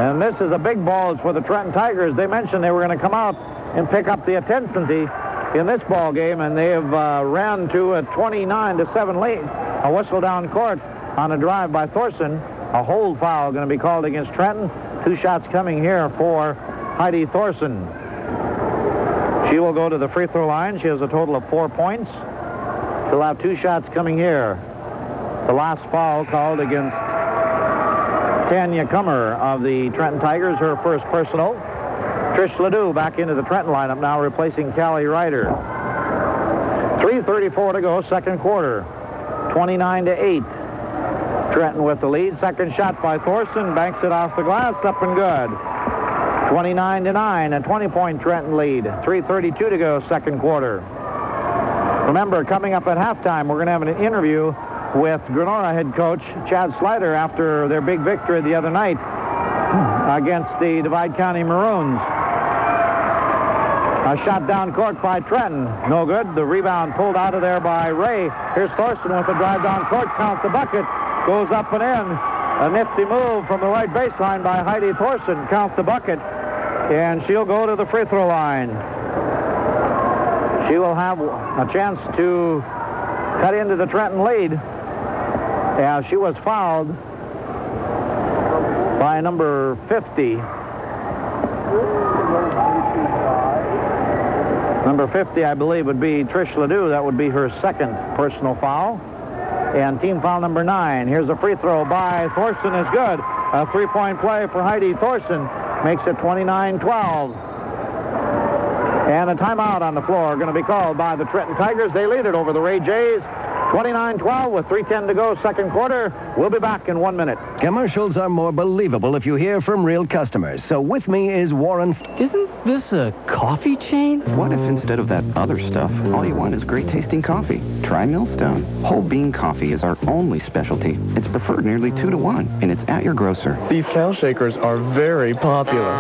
And this is a big ball for the Trenton Tigers. They mentioned they were going to come out and pick up the intensity in this ball game, and they have ran to a 29-7 lead. A whistle down court on a drive by Thorson. A hold foul going to be called against Trenton. 2 shots coming here for Heidi Thorson. She will go to the free throw line. She has a total of 4 points. She'll have 2 shots coming here. The last foul called against Tanya Kummer of the Trenton Tigers, her first personal. Trish Ledoux back into the Trenton lineup now, replacing Callie Ryder. 3:34 to go, second quarter. 29-8. Trenton with the lead. Second shot by Thorson, banks it off the glass, up and good. 29-9, a 20-point Trenton lead. 3:32 to go, second quarter. Remember, coming up at halftime, we're going to have an interview with Granora head coach Chad Slider after their big victory the other night against the Divide County Maroons. A shot down court by Trenton. No good. The rebound pulled out of there by Ray. Here's Thorson with the drive down court. Counts the bucket. Goes up and in. A nifty move from the right baseline by Heidi Thorson. Counts the bucket. And she'll go to the free throw line. She will have a chance to cut into the Trenton lead. Yeah, she was fouled by number 50. Number 50, I believe, would be Trish Ledoux. That would be her second personal foul. And team foul number 9. Here's a free throw by Thorson is good. A 3-point play for Heidi Thorson makes it 29-12. And a timeout on the floor going to be called by the Trenton Tigers. They lead it over the Ray Jays. 29-12 with 3:10 to go second quarter. We'll be back in 1 minute. Commercials are more believable if you hear from real customers. So with me is Warren. Isn't this a coffee chain? What if instead of that other stuff, all you want is great tasting coffee? Try Millstone. Whole bean coffee is our only specialty. It's preferred nearly 2 to 1, and it's at your grocer. These cow shakers are very popular.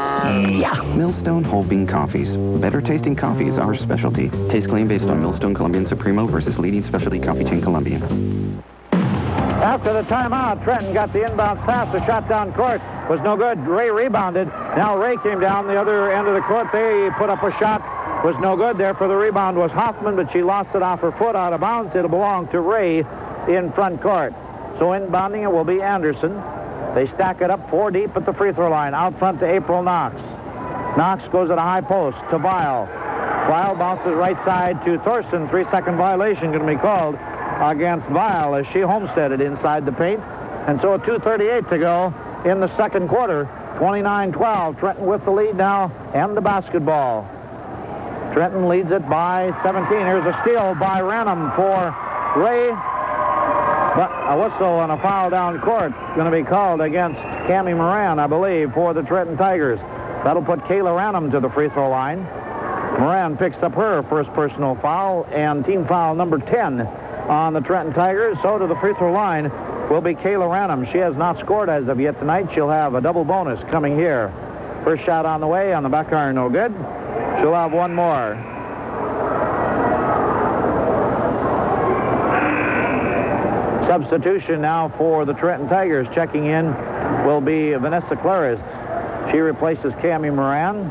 Yeah. Millstone whole bean coffees. Better tasting coffee is our specialty. Taste claim based on Millstone Colombian Supremo versus leading specialty coffee chain Colombian. After the timeout, Trenton got the inbounds pass. The shot down court was no good. Ray rebounded. Now Ray came down the other end of the court. They put up a shot was no good. There for the rebound was Hoffman, but she lost it off her foot out of bounds. It'll belong to Ray in front court. So inbounding it will be Anderson. They stack it up 4 deep at the free throw line. Out front to April Knox. Knox goes at a high post to Weil. Weil bounces right side to Thorson. 3-second violation going to be called against Weil as she homesteaded inside the paint. And so 2:38 to go in the second quarter. 29-12. Trenton with the lead now and the basketball. Trenton leads it by 17. Here's a steal by Ranham for Ray. But a whistle and a foul down court going to be called against Cammie Moran, I believe, for the Trenton Tigers. That'll put Kayla Ranham to the free throw line. Moran picks up her first personal foul and team foul number 10 on the Trenton Tigers. So to the free throw line will be Kayla Ranham. She has not scored as of yet tonight. She'll have a double bonus coming here. First shot on the way on the back iron, no good. She'll have one more. Substitution now for the Trenton Tigers. Checking in will be Vanessa Claris. She replaces Cammie Moran.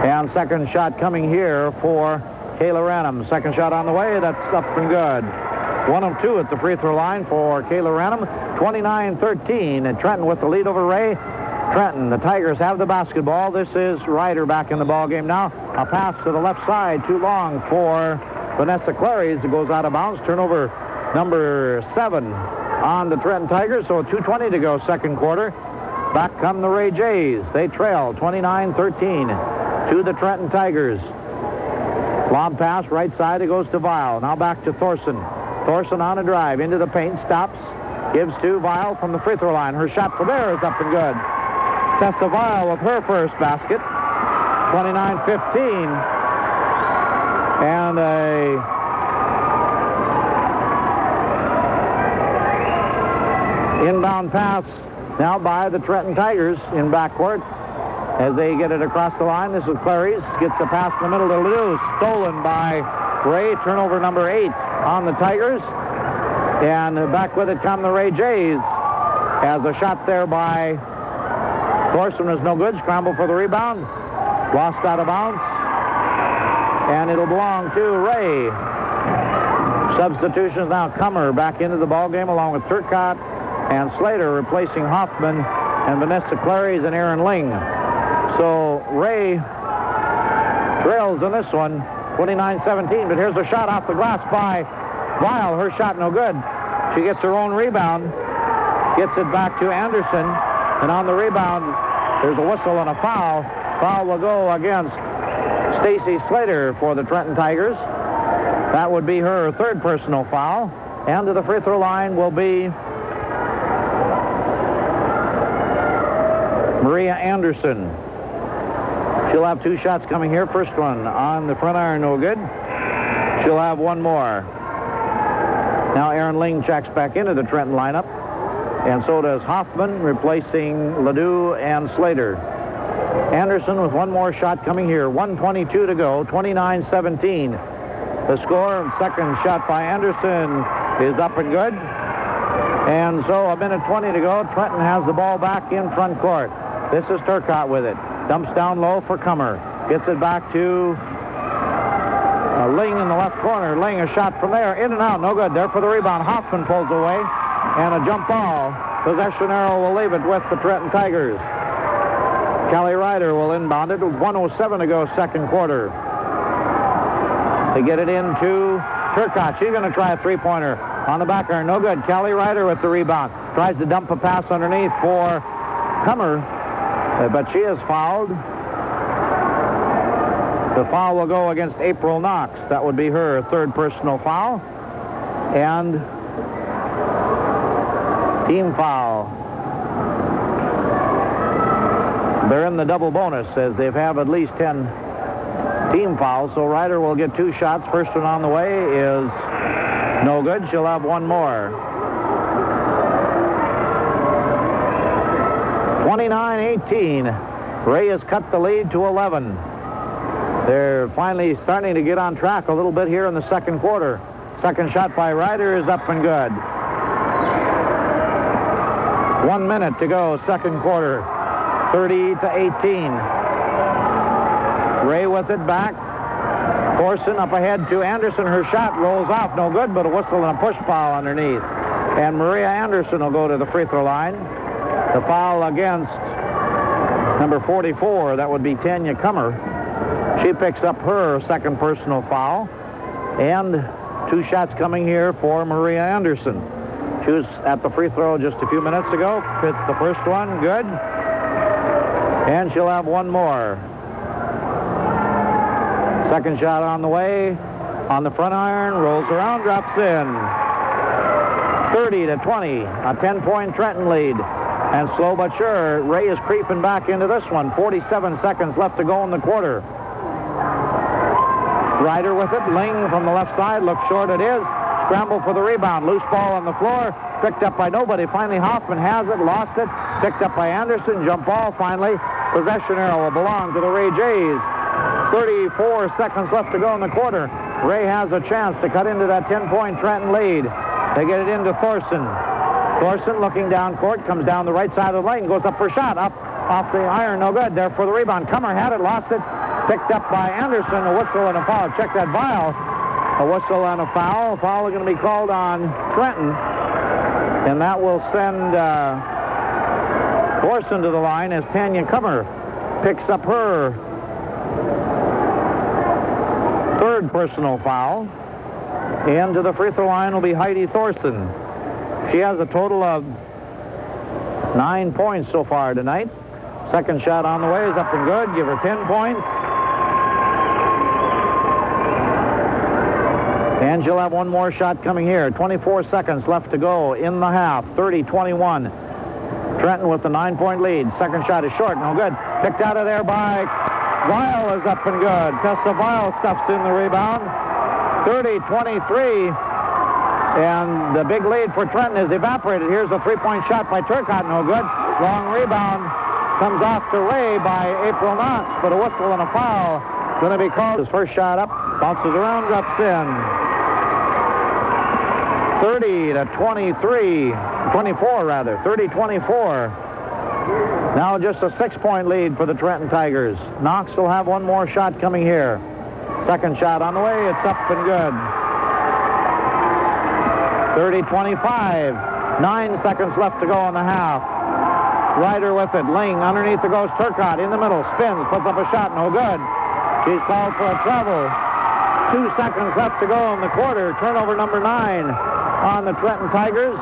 And second shot coming here for Kayla Ranham. Second shot on the way. That's up and good. 1 of 2 at the free throw line for Kayla Ranham. 29-13. And Trenton with the lead over Ray. Trenton, the Tigers have the basketball. This is Ryder back in the ball game now. A pass to the left side. Too long for Vanessa Claris. It goes out of bounds. Turnover number 7 on the Trenton Tigers. So 2:20 to go second quarter. Back come the Ray Jays. They trail 29-13 to the Trenton Tigers. Lob pass right side. It goes to Weil. Now back to Thorson. Thorson on a drive into the paint. Stops. Gives to Weil from the free throw line. Her shot from there is up and good. Tessa Weil with her first basket. 29-15. And a inbound pass now by the Trenton Tigers in backcourt as they get it across the line. This is Clarice. Gets the pass in the middle to Ledoux. Stolen by Ray. Turnover number 8 on the Tigers. And back with it come the Ray Jays. As a shot there by Thorson is no good. Scramble for the rebound. Lost out of bounds. And it'll belong to Ray. Substitutions now. Kummer back into the ball game along with Turcotte and Slater replacing Hoffman and Vanessa Clarice and Aaron Ling. So Ray trails in this one, 29-17. But here's a shot off the glass by Weil. Her shot no good. She gets her own rebound, gets it back to Anderson, and on the rebound, there's a whistle and a foul. Foul will go against Stacy Slater for the Trenton Tigers. That would be her third personal foul. And to the free throw line will be Maria Anderson. She'll have 2 shots coming here. First one on the front iron, no good. She'll have one more. Now Aaron Ling checks back into the Trenton lineup. And so does Hoffman, replacing Ledoux and Slater. Anderson with one more shot coming here. 1:22 to go, 29-17. The score, second shot by Anderson is up and good. And so 1:20 to go. Trenton has the ball back in front court. This is Turcotte with it. Dumps down low for Kummer. Gets it back to Ling in the left corner. Ling, a shot from there. In and out. No good. There for the rebound. Hoffman pulls away. And a jump ball. Possession arrow will leave it with the Trenton Tigers. Callie Ryder will inbound it with 1:07 to go second quarter. They get it into Turcotte. She's going to try a three-pointer on the back iron. No good. Callie Ryder with the rebound. Tries to dump a pass underneath for Kummer, but she is fouled. The foul will go against April Knox. That would be her third personal foul. And team foul. They're in the double bonus as they have at least 10 team fouls. So Ryder will get 2 shots. First one on the way is no good. She'll have one more. 29-18. Ray has cut the lead to 11. They're finally starting to get on track a little bit here in the second quarter. Second shot by Ryder is up and good. 1 minute to go, second quarter. 30-18. Ray with it back. Thorson up ahead to Anderson. Her shot rolls off. No good, but a whistle and a push foul underneath. And Maria Anderson will go to the free throw line. The foul against number 44. That would be Tanya Kummer. She picks up her second personal foul. And 2 shots coming here for Maria Anderson. She was at the free throw just a few minutes ago. Hits the first one. Good. And she'll have one more. Second shot on the way. On the front iron. Rolls around. Drops in. 30-20. A 10-point Trenton lead. And slow but sure, Ray is creeping back into this one. 47 seconds left to go in the quarter. Ryder with it. Ling from the left side. Looks short it is. Scramble for the rebound. Loose ball on the floor. Picked up by nobody. Finally, Hoffman has it. Lost it. Picked up by Anderson. Jump ball finally. Possession arrow will belong to the Ray Jays. 34 seconds left to go in the quarter. Ray has a chance to cut into that 10-point Trenton lead. They get it into Thorson. Thorson looking down court. Comes down the right side of the lane. Goes up for a shot. Up off the iron. No good. There for the rebound. Kummer had it. Lost it. Picked up by Anderson. A whistle and a foul. Check that vial. A whistle and a foul. Foul is going to be called on Trenton. And that will send Thorson to the line as Tanya Kummer picks up her third personal foul. And to the free throw line will be Heidi Thorson. She has a total of 9 points so far tonight. Second shot on the way is up and good. Give her 10 points. And she'll have one more shot coming here. 24 seconds left to go in the half. 30-21. Trenton with the 9-point lead. Second shot is short. No good. Picked out of there by Weil is up and good. Tessa Weil stuffs in the rebound. 30-23. And the big lead for Trenton is evaporated. Here's a 3-point shot by Turcotte. No good. Long rebound. Comes off to Ray by April Knox. But a whistle and a foul going to be called. His first shot up. Bounces around. Drops in. 24 rather. 30-24. Now just a 6-point lead for the Trenton Tigers. Knox will have one more shot coming here. Second shot on the way. It's up and good. 30-25. 9 seconds left to go in the half. Ryder with it. Ling underneath the goes Turcotte. In the middle. Spins. Puts up a shot. No good. She's called for a travel. 2 seconds left to go in the quarter. Turnover number 9 on the Trenton Tigers.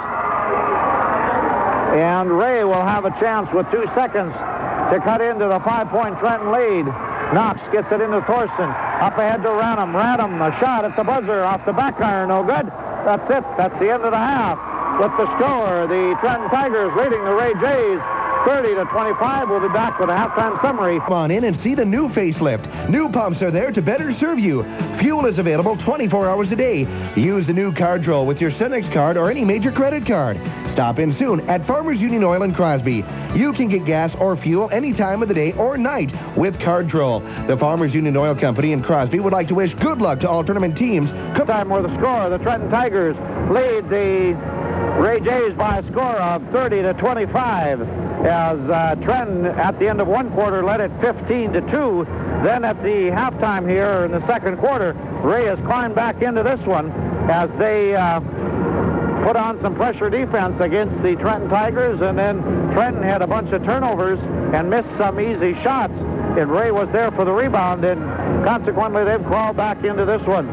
And Ray will have a chance with 2 seconds to cut into the 5-point Trenton lead. Knox gets it into Thorson. Up ahead to Ranum. Ranum, a shot at the buzzer off the back iron. No good. That's it. That's the end of the half. With the score, the Trenton Tigers leading the Ray Jays 30-25. We'll be back with a halftime summary. Come on in and see the new facelift. New pumps are there to better serve you. Fuel is available 24 hours a day. Use the new card draw with your Cenex card or any major credit card. Stop in soon at Farmers Union Oil in Crosby. You can get gas or fuel any time of the day or night with card draw. The Farmers Union Oil Company in Crosby would like to wish good luck to all tournament teams. Time where the score, the Trenton Tigers lead the Ray Jays by a score of 30-25. As Trenton, at the end of one quarter, led it 15-2. Then at the halftime here in the second quarter, Ray has climbed back into this one as they put on some pressure defense against the Trenton Tigers, and then Trenton had a bunch of turnovers and missed some easy shots, and Ray was there for the rebound, and consequently they've crawled back into this one.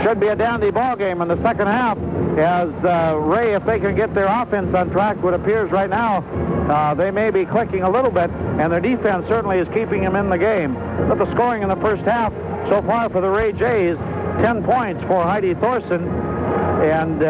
Should be a dandy ball game in the second half, as Ray, if they can get their offense on track, what appears right now, they may be clicking a little bit, and their defense certainly is keeping them in the game. But the scoring in the first half so far for the Ray Jays, 10 points for Heidi Thorson, and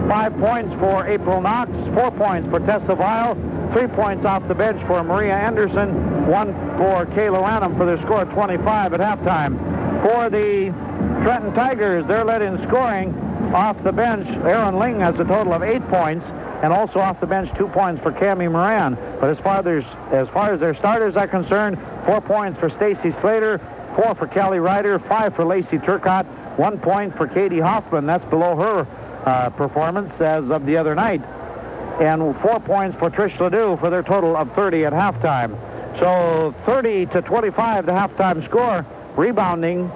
5 points for April Knox, 4 points for Tessa Weil, 3 points off the bench for Maria Anderson, 1 for Kayla Ranum for their score of 25 at halftime. For the Trenton Tigers, they're led in scoring off the bench. Aaron Ling has a total of 8 points, and also off the bench 2 points for Cammie Moran. But as far as their starters are concerned, 4 points for Stacy Slater, 4 for Kelly Ryder, 5 for Lacey Turcotte, 1 point for Katie Hoffman. That's below her performance as of the other night. And 4 points for Trish Ledoux for their total of 30 at halftime. So 30-25, the halftime score. Rebounding,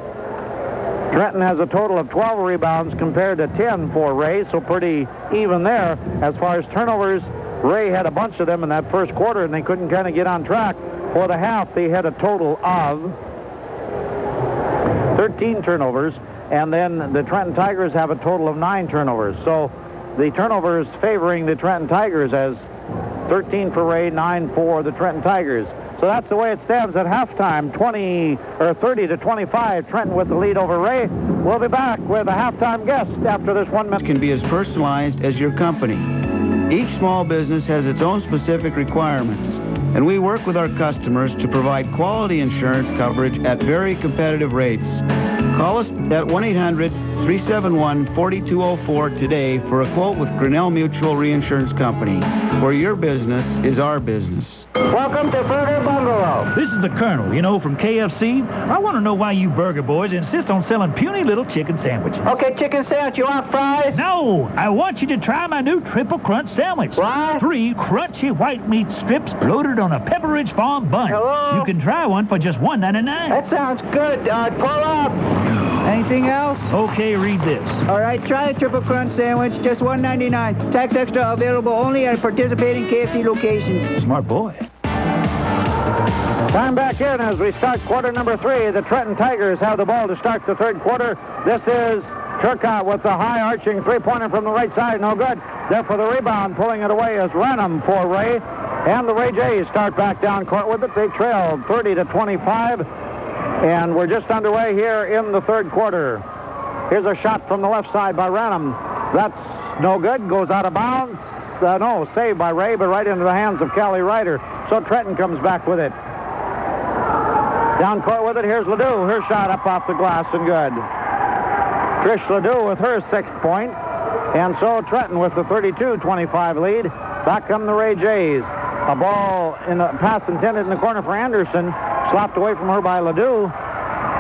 Trenton has a total of 12 rebounds compared to 10 for Ray, so pretty even there. As far as turnovers, Ray had a bunch of them in that first quarter, and they couldn't kind of get on track. For the half, they had a total of 13 turnovers, and then the Trenton Tigers have a total of 9 turnovers. So the turnovers favoring the Trenton Tigers as 13 for Ray, 9 for the Trenton Tigers. So that's the way it stands at halftime, 30-25, Trenton with the lead over Ray. We'll be back with a halftime guest after this 1 minute. Can be as personalized as your company. Each small business has its own specific requirements, and we work with our customers to provide quality insurance coverage at very competitive rates. Call us at 1-800-371-4204 today for a quote with Grinnell Mutual Reinsurance Company, where your business is our business. Welcome to Burger Bungalow. This is the Colonel, from KFC. I want to know why you burger boys insist on selling puny little chicken sandwiches. Okay, chicken sandwich. You want fries? No, I want you to try my new Triple Crunch sandwich. What? 3 crunchy white meat strips loaded on a Pepperidge Farm bun. Hello? You can try one for just $1.99. That sounds good. Pull up. Anything else? Okay, read this. All right, try a Triple Crunch sandwich, just $1.99. Tax extra available only at participating KFC locations. Smart boy. Time back in as we start quarter number 3. The Trenton Tigers have the ball to start the third quarter. This is Turcotte with the high arching three-pointer from the right side. No good. There for the rebound. Pulling it away is Renham for Ray. And the Ray Jays start back down court with it. They trailed 30-25. And we're just underway here in the third quarter. Here's a shot from the left side by Renham. That's no good. Goes out of bounds. No, saved by Ray, but right into the hands of Callie Ryder. So Trenton comes back with it. Down court with it. Here's Ledoux. Her shot up off the glass and good. Trish Ledoux with her 6th point. And so Trenton with the 32-25 lead. Back come the Ray Jays. A ball in a pass intended in the corner for Anderson. Slapped away from her by Ledoux.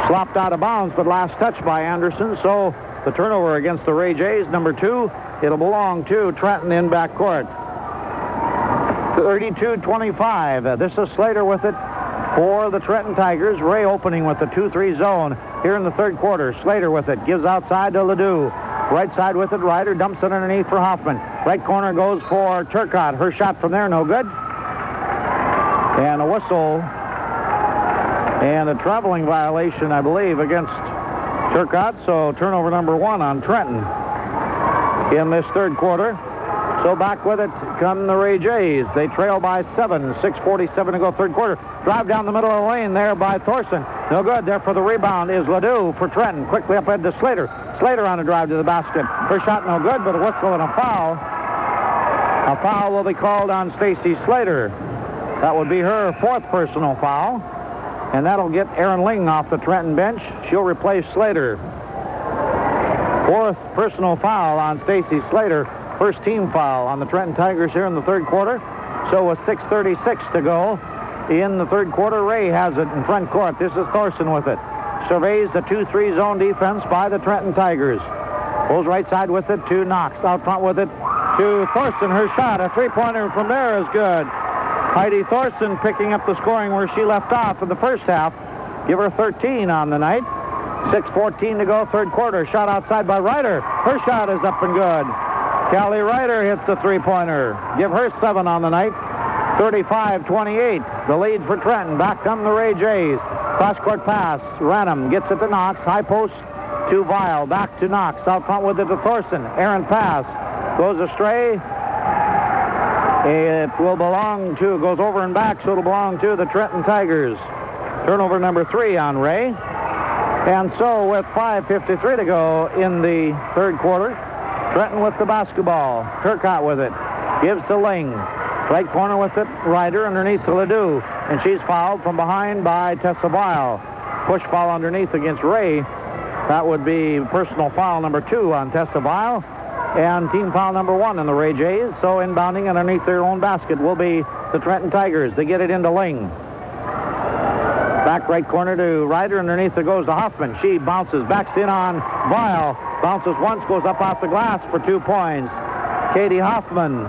Slopped out of bounds, but last touch by Anderson. So the turnover against the Ray Jays, number 2. It'll belong to Trenton in backcourt. 32-25. This is Slater with it for the Trenton Tigers. Ray opening with the 2-3 zone here in the third quarter. Slater with it. Gives outside to Ledoux. Right side with it. Ryder dumps it underneath for Hoffman. Right corner goes for Turcotte. Her shot from there, no good. And a whistle. And a traveling violation, I believe, against Turcotte. So turnover number 1 on Trenton in this third quarter. So back with it come the Ray Jays. They trail by 7. 6:47 to go third quarter. Drive down the middle of the lane there by Thorson. No good. There for the rebound is Ledoux for Trenton. Quickly up ahead to Slater. Slater on a drive to the basket. Her shot no good, but a whistle and a foul. A foul will be called on Stacy Slater. That would be her 4th personal foul. And that'll get Erin Ling off the Trenton bench. She'll replace Slater. 4th personal foul on Stacy Slater. 1st team foul on the Trenton Tigers here in the third quarter. So with 6:36 to go in the third quarter, Ray has it in front court. This is Thorson with it. Surveys the 2-3 zone defense by the Trenton Tigers. Pulls right side with it to Knox. Out front with it to Thorson. Her shot, a three-pointer from there is good. Heidi Thorson picking up the scoring where she left off in the first half. Give her 13 on the night. 6:14 to go, third quarter. Shot outside by Ryder. Her shot is up and good. Callie Ryder hits the three-pointer. Give her 7 on the night. 35-28. The lead for Trenton. Back come the Ray Jays. Cross-court pass. Renham gets it to Knox. High post to Vile. Back to Knox. Out front with it to Thorson. Aaron pass. Goes astray. It will belong to, goes over and back, so it'll belong to the Trenton Tigers. Turnover number 3 on Ray. And so with 5:53 to go in the third quarter, Trenton with the basketball. Turcotte with it. Gives to Ling. Right corner with it. Ryder underneath to Ledoux. And she's fouled from behind by Tessa Vile. Push foul underneath against Ray. That would be personal foul number 2 on Tessa Vile. And team foul number 1 in the Ray Jays. So inbounding underneath their own basket will be the Trenton Tigers. They get it into Ling. Back right corner to Ryder. Underneath it goes to Hoffman. She bounces, backs in on Vile. Bounces once, goes up off the glass for 2 points. Katie Hoffman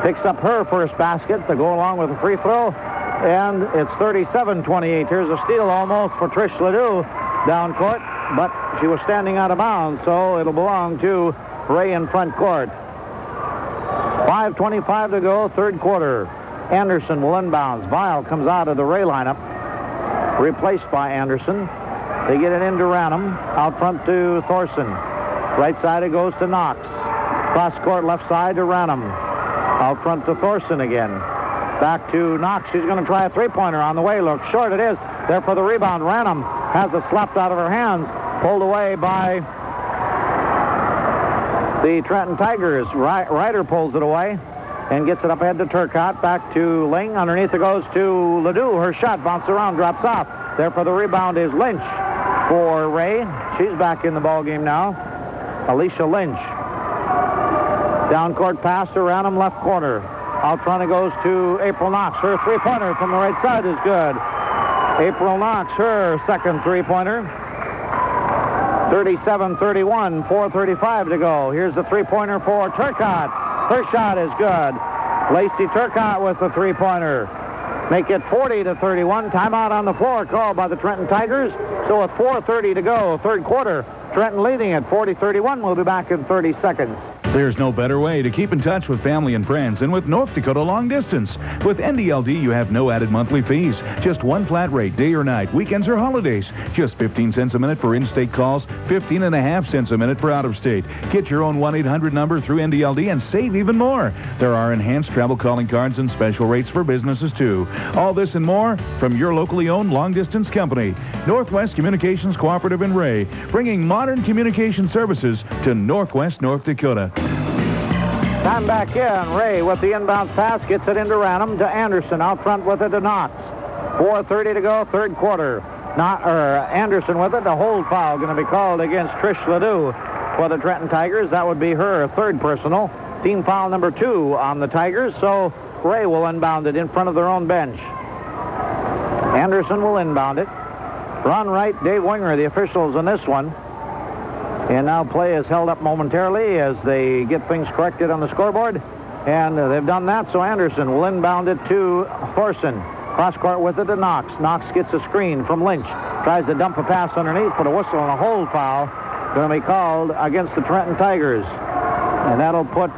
picks up her first basket to go along with a free throw. And it's 37-28. Here's a steal almost for Trish Ledoux down court, but she was standing out of bounds, so it'll belong to Ray in front court. 5:25 to go, third quarter. Anderson will inbounds. Vile comes out of the Ray lineup, replaced by Anderson. They get it into Ranham. Out front to Thorson. Right side it goes to Knox. Cross court left side to Ranham. Out front to Thorson again. Back to Knox. She's going to try a three-pointer on the way. Looks short. It is. There for the rebound. Ranham has it slapped out of her hands. Pulled away by the Trenton Tigers. Ryder pulls it away and gets it up ahead to Turcotte. Back to Ling. Underneath it goes to Ledoux. Her shot bounces around, drops off. There for the rebound is Lynch for Ray. She's back in the ballgame now. Alicia Lynch. Down court pass to Ranham, left corner. Out front it goes to April Knox. Her three-pointer from the right side is good. April Knox, her second three-pointer. 37-31, 4:35 to go. Here's the three-pointer for Turcotte. Her shot is good. Lacey Turcotte with the three-pointer. Make it 40-31. Timeout on the floor called by the Trenton Tigers. So with 4:30 to go, third quarter, Trenton leading at 40-31. We'll be back in 30 seconds. There's no better way to keep in touch with family and friends than with North Dakota Long Distance. With NDLD, you have no added monthly fees. Just one flat rate, day or night, weekends or holidays. Just 15 cents a minute for in-state calls, 15.5 cents a minute for out-of-state. Get your own 1-800 number through NDLD and save even more. There are enhanced travel calling cards and special rates for businesses, too. All this and more from your locally owned long-distance company, Northwest Communications Cooperative in Ray, bringing modern communication services to Northwest North Dakota. Time back in. Ray with the inbounds pass gets it into Ranham to Anderson. Out front with it to Knox. 4:30 to go, third quarter. Anderson with it. A hold foul going to be called against Trish Ledoux for the Trenton Tigers. That would be her third personal. Team foul number 2 on the Tigers. So Ray will inbound it in front of their own bench. Anderson will inbound it. Ron Wright, Dave Winger, the officials in this one. And now play is held up momentarily as they get things corrected on the scoreboard. And they've done that, so Anderson will inbound it to Thorson. Cross court with it to Knox. Knox gets a screen from Lynch. Tries to dump a pass underneath, but a whistle and a hold foul going to be called against the Trenton Tigers. And that'll put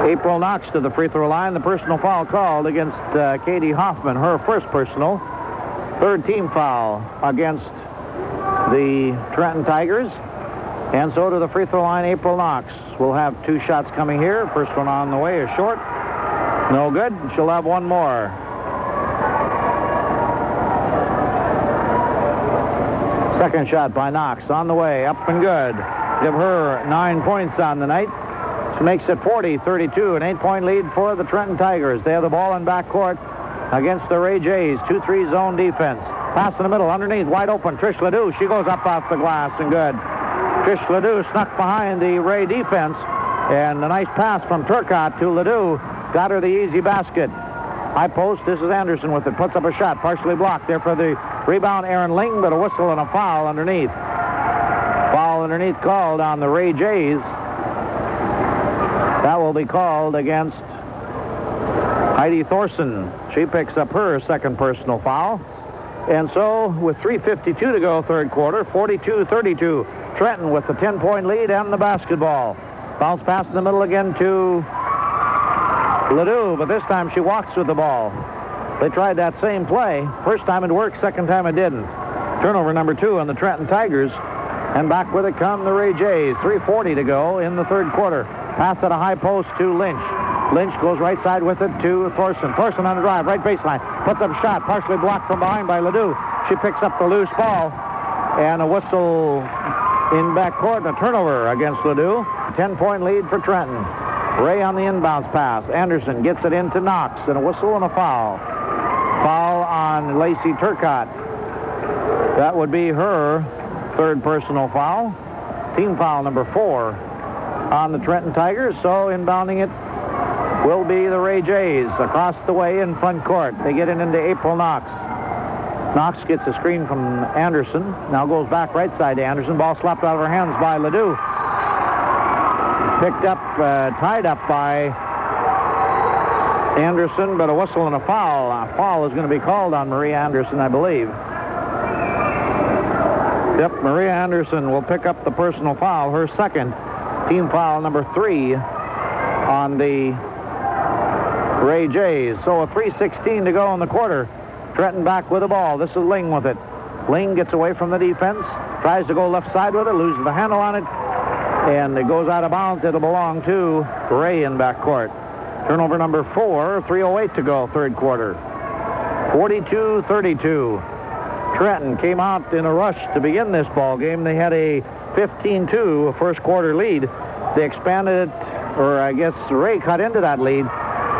April Knox to the free throw line. The personal foul called against Katie Hoffman, her first personal. Third team foul against the Trenton Tigers. And so to the free throw line, April Knox will have 2 shots coming here. First one on the way is short. No good. She'll have one more. Second shot by Knox on the way, up and good. Give her 9 points on the night. She makes it 40-32, an 8-point lead for the Trenton Tigers. They have the ball in backcourt against the Ray Jays. 2-3 zone defense. Pass in the middle, underneath, wide open. Trish Ledoux, she goes up off the glass and good. Trish Ledoux snuck behind the Ray defense, and a nice pass from Turcotte to Ledoux got her the easy basket. High post, this is Anderson with it. Puts up a shot, partially blocked there for the rebound, Aaron Ling, but a whistle and a foul underneath. Foul underneath called on the Ray Jays. That will be called against Heidi Thorson. She picks up her second personal foul. And so, with 3:52 to go, third quarter, 42-32. Trenton with the 10-point lead and the basketball. Bounce pass in the middle again to Ledoux, but this time she walks with the ball. They tried that same play. First time it worked, second time it didn't. Turnover number 2 on the Trenton Tigers. And back with it come the Ray Jays. 3:40 to go in the third quarter. Pass at a high post to Lynch. Lynch goes right side with it to Thorson. Thorson on the drive, right baseline. Puts up a shot, partially blocked from behind by Ledoux. She picks up the loose ball. And a whistle in backcourt, and a turnover against Ledoux. 10-point lead for Trenton. Ray on the inbounds pass. Anderson gets it into Knox, and a whistle and a foul. Foul on Lacey Turcotte. That would be her third personal foul. Team foul number 4 on the Trenton Tigers. So inbounding it will be the Ray Jays across the way in front court. They get it into April Knox. Knox gets a screen from Anderson. Now goes back right side to Anderson. Ball slapped out of her hands by Ledoux. Picked up, tied up by Anderson, but a whistle and a foul. A foul is going to be called on Maria Anderson, I believe. Yep, Maria Anderson will pick up the personal foul, her second. Team foul number 3 on the Ray Jays. So a 3:16 to go in the quarter. Trenton back with the ball. This is Ling with it. Ling gets away from the defense, tries to go left side with it, loses the handle on it, and it goes out of bounds. It'll belong to Ray in backcourt. Turnover number 4, 3:08 to go, third quarter. 42-32. Trenton came out in a rush to begin this ball game. They had a 15-2 first quarter lead. They expanded it, or I guess Ray cut into that lead.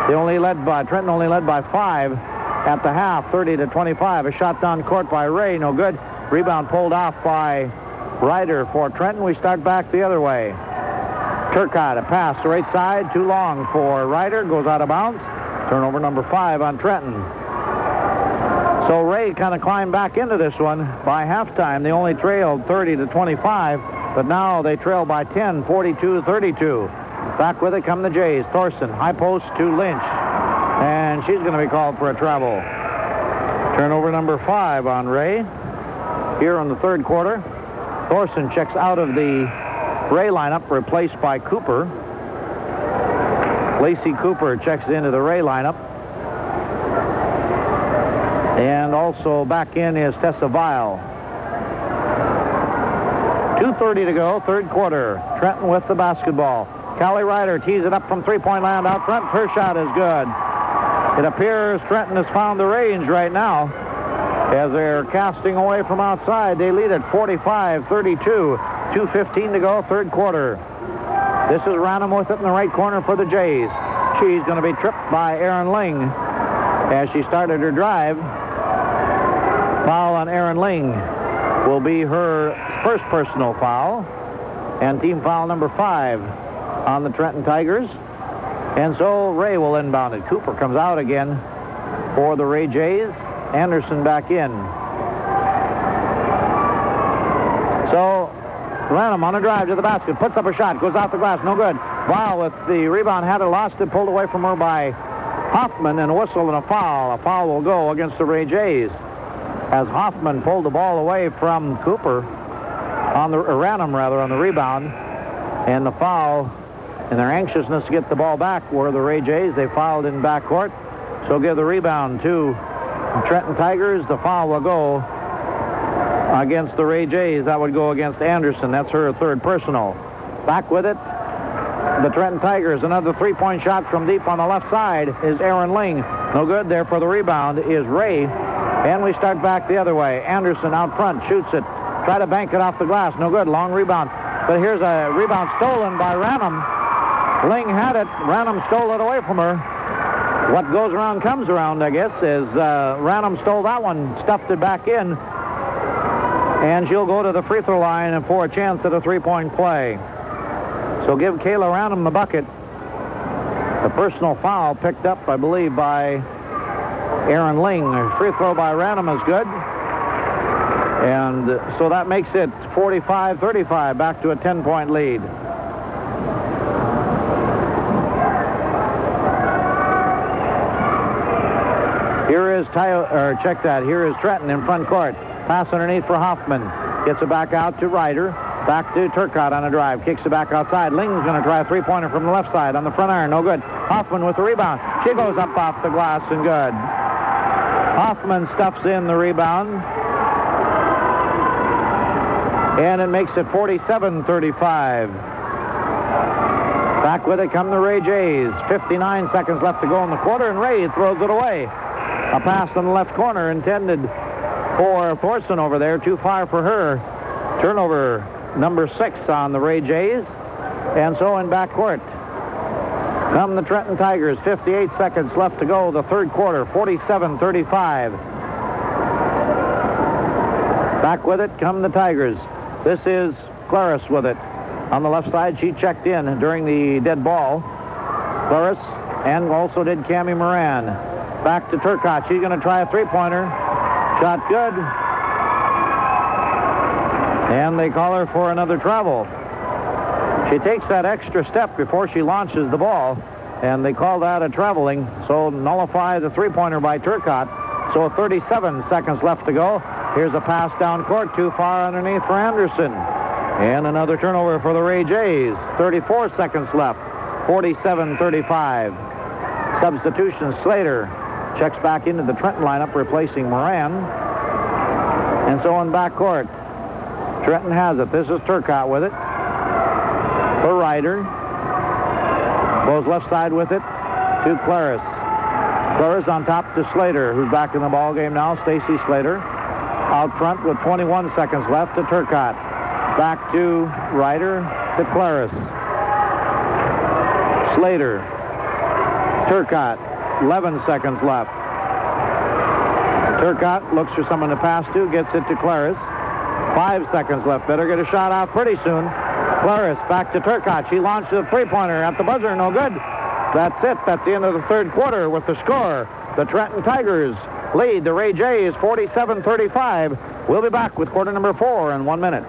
Trenton only led by 5 at the half, 30-25. A shot down court by Ray, no good. Rebound pulled off by Ryder for Trenton. We start back the other way. Turcotte, a pass to right side, too long for Ryder, goes out of bounds. Turnover number 5 on Trenton. So Ray kind of climbed back into this one. By halftime, they only trailed 30-25, but now they trail by 10, 42-32. Back with it come the Jays. Thorson, high post to Lynch, and she's going to be called for a travel. Turnover number 5 on Ray here in the third quarter. Thorson checks out of the Ray lineup, replaced by Cooper. Lacey Cooper checks into the Ray lineup. And also back in is Tessa Vile. 2:30 to go, third quarter. Trenton with the basketball. Callie Ryder tees it up from three-point land out front. Her shot is good. It appears Trenton has found the range right now as they're casting away from outside. They lead at 45-32. 2:15 to go, third quarter. This is Ranum with it in the right corner for the Jays. She's going to be tripped by Erin Ling as she started her drive. Foul on Erin Ling will be her first personal foul, and team foul number 5 on the Trenton Tigers. And so Ray will inbound it. Cooper comes out again for the Ray Jays. Anderson back in. So Ranum on a drive to the basket, puts up a shot, goes out the glass, no good. Vile with the rebound, had it lost it, pulled away from her by Hoffman, and a whistle and a foul. A foul will go against the Ray Jays as Hoffman pulled the ball away from Cooper on the Ranum on the rebound, and the foul. In their anxiousness to get the ball back were the Ray Jays. They fouled in backcourt, so give the rebound to Trenton Tigers. The foul will go against the Ray Jays. That would go against Anderson. That's her third personal. Back with it, the Trenton Tigers. Another three-point shot from deep on the left side is Erin Ling. No good there for the rebound is Ray. And we start back the other way. Anderson out front, shoots it. Try to bank it off the glass. No good. Long rebound. But here's a rebound stolen by Ranum. Ling had it. Ranum stole it away from her. What goes around comes around, I guess, as Ranum stole that one, stuffed it back in. And she'll go to the free throw line for a chance at a three-point play. So give Kayla Ranum the bucket. The personal foul picked up, I believe, by Erin Ling. The free throw by Ranum is good. And so that makes it 45-35, back to a 10-point lead. Here is Here is Trenton in front court. Pass underneath for Hoffman. Gets it back out to Ryder. Back to Turcotte on a drive. Kicks it back outside. Ling's going to try a three-pointer from the left side on the front iron. No good. Hoffman with the rebound. She goes up off the glass and good. Hoffman stuffs in the rebound. And it makes it 47-35. Back with it come the Ray Jays. 59 seconds left to go in the quarter, and Ray throws it away. A pass in the left corner intended for Thorson over there. Too far for her. Turnover number 6 on the Ray Jays. And so in backcourt come the Trenton Tigers. 58 seconds left to go the third quarter. 47-35. Back with it come the Tigers. This is Claris with it. On the left side, she checked in during the dead ball. Claris, and also did Cammie Moran. Back to Turcotte. She's going to try a three-pointer. Shot good. And they call her for another travel. She takes that extra step before she launches the ball. and they call that a traveling, so nullify the three-pointer by Turcotte. So 37 seconds left to go. Here's a pass down court, too far underneath for Anderson. And another turnover for the Ray Jays. 34 seconds left. 47-35. Substitution, Slater checks back into the Trenton lineup, replacing Moran. And so in backcourt, Trenton has it. This is Turcotte with it. For Ryder. Goes left side with it to Claris. Claris on top to Slater, who's back in the ball game now. Stacy Slater out front with 21 seconds left to Turcotte. Back to Ryder to Claris. Slater. Turcotte. 11 seconds left. Turcotte looks for someone to pass to, gets it to Claris. 5 seconds left. Better get a shot out pretty soon. Claris back to Turcotte. She launched a three-pointer at the buzzer. No good. That's it. That's the end of the third quarter with the score. The Trenton Tigers lead the Ray Jays 47-35. We'll be back with quarter number 4 in 1 minute.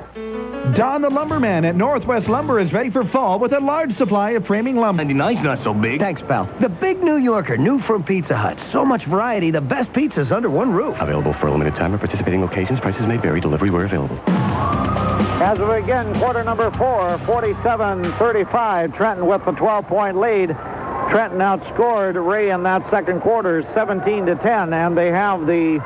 Don the Lumberman at Northwest Lumber is ready for fall with a large supply of framing lumber. 99's not so big. Thanks, pal. The Big New Yorker, new from Pizza Hut. So much variety, the best pizzas under one roof. Available for a limited time at participating locations. Prices may vary. Delivery where available. As we begin quarter number 4, 47-35. Trenton with the 12-point lead. Trenton outscored Ray in that second quarter 17-10, and they have the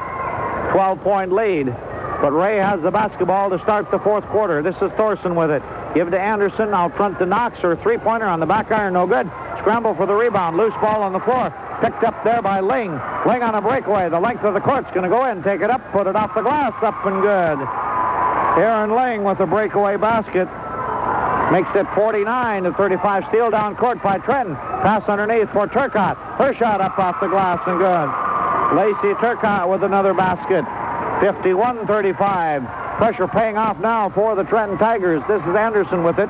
12-point lead. But Ray has the basketball to start the fourth quarter. This is Thorson with it. Give to Anderson, out front to Knox. Her three-pointer on the back iron, no good. Scramble for the rebound. Loose ball on the floor. Picked up there by Ling. Ling on a breakaway. The length of the court's going to go in. Take it up, put it off the glass. Up and good. Aaron Ling with a breakaway basket. Makes it 49-35. Steal down court by Trenton. Pass underneath for Turcotte. Her shot up off the glass and good. Lacey Turcotte with another basket. 51-35. Pressure paying off now for the Trenton Tigers. This is Anderson with it.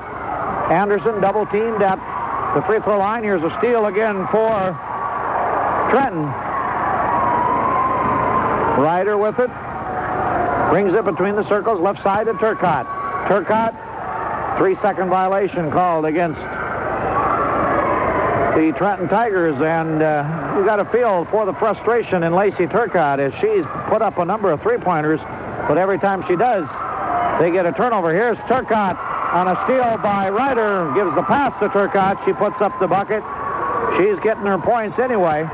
Anderson double teamed at the free throw line. Here's a steal again for Trenton. Ryder with it. Brings it between the circles, left side to Turcotte. Turcotte, 3-second violation called against the Trenton Tigers, and you got a feel for the frustration in Lacey Turcotte as she's put up a number of three-pointers, but every time she does, they get a turnover. Here's Turcotte on a steal by Ryder, gives the pass to Turcotte. She puts up the bucket. She's getting her points anyway.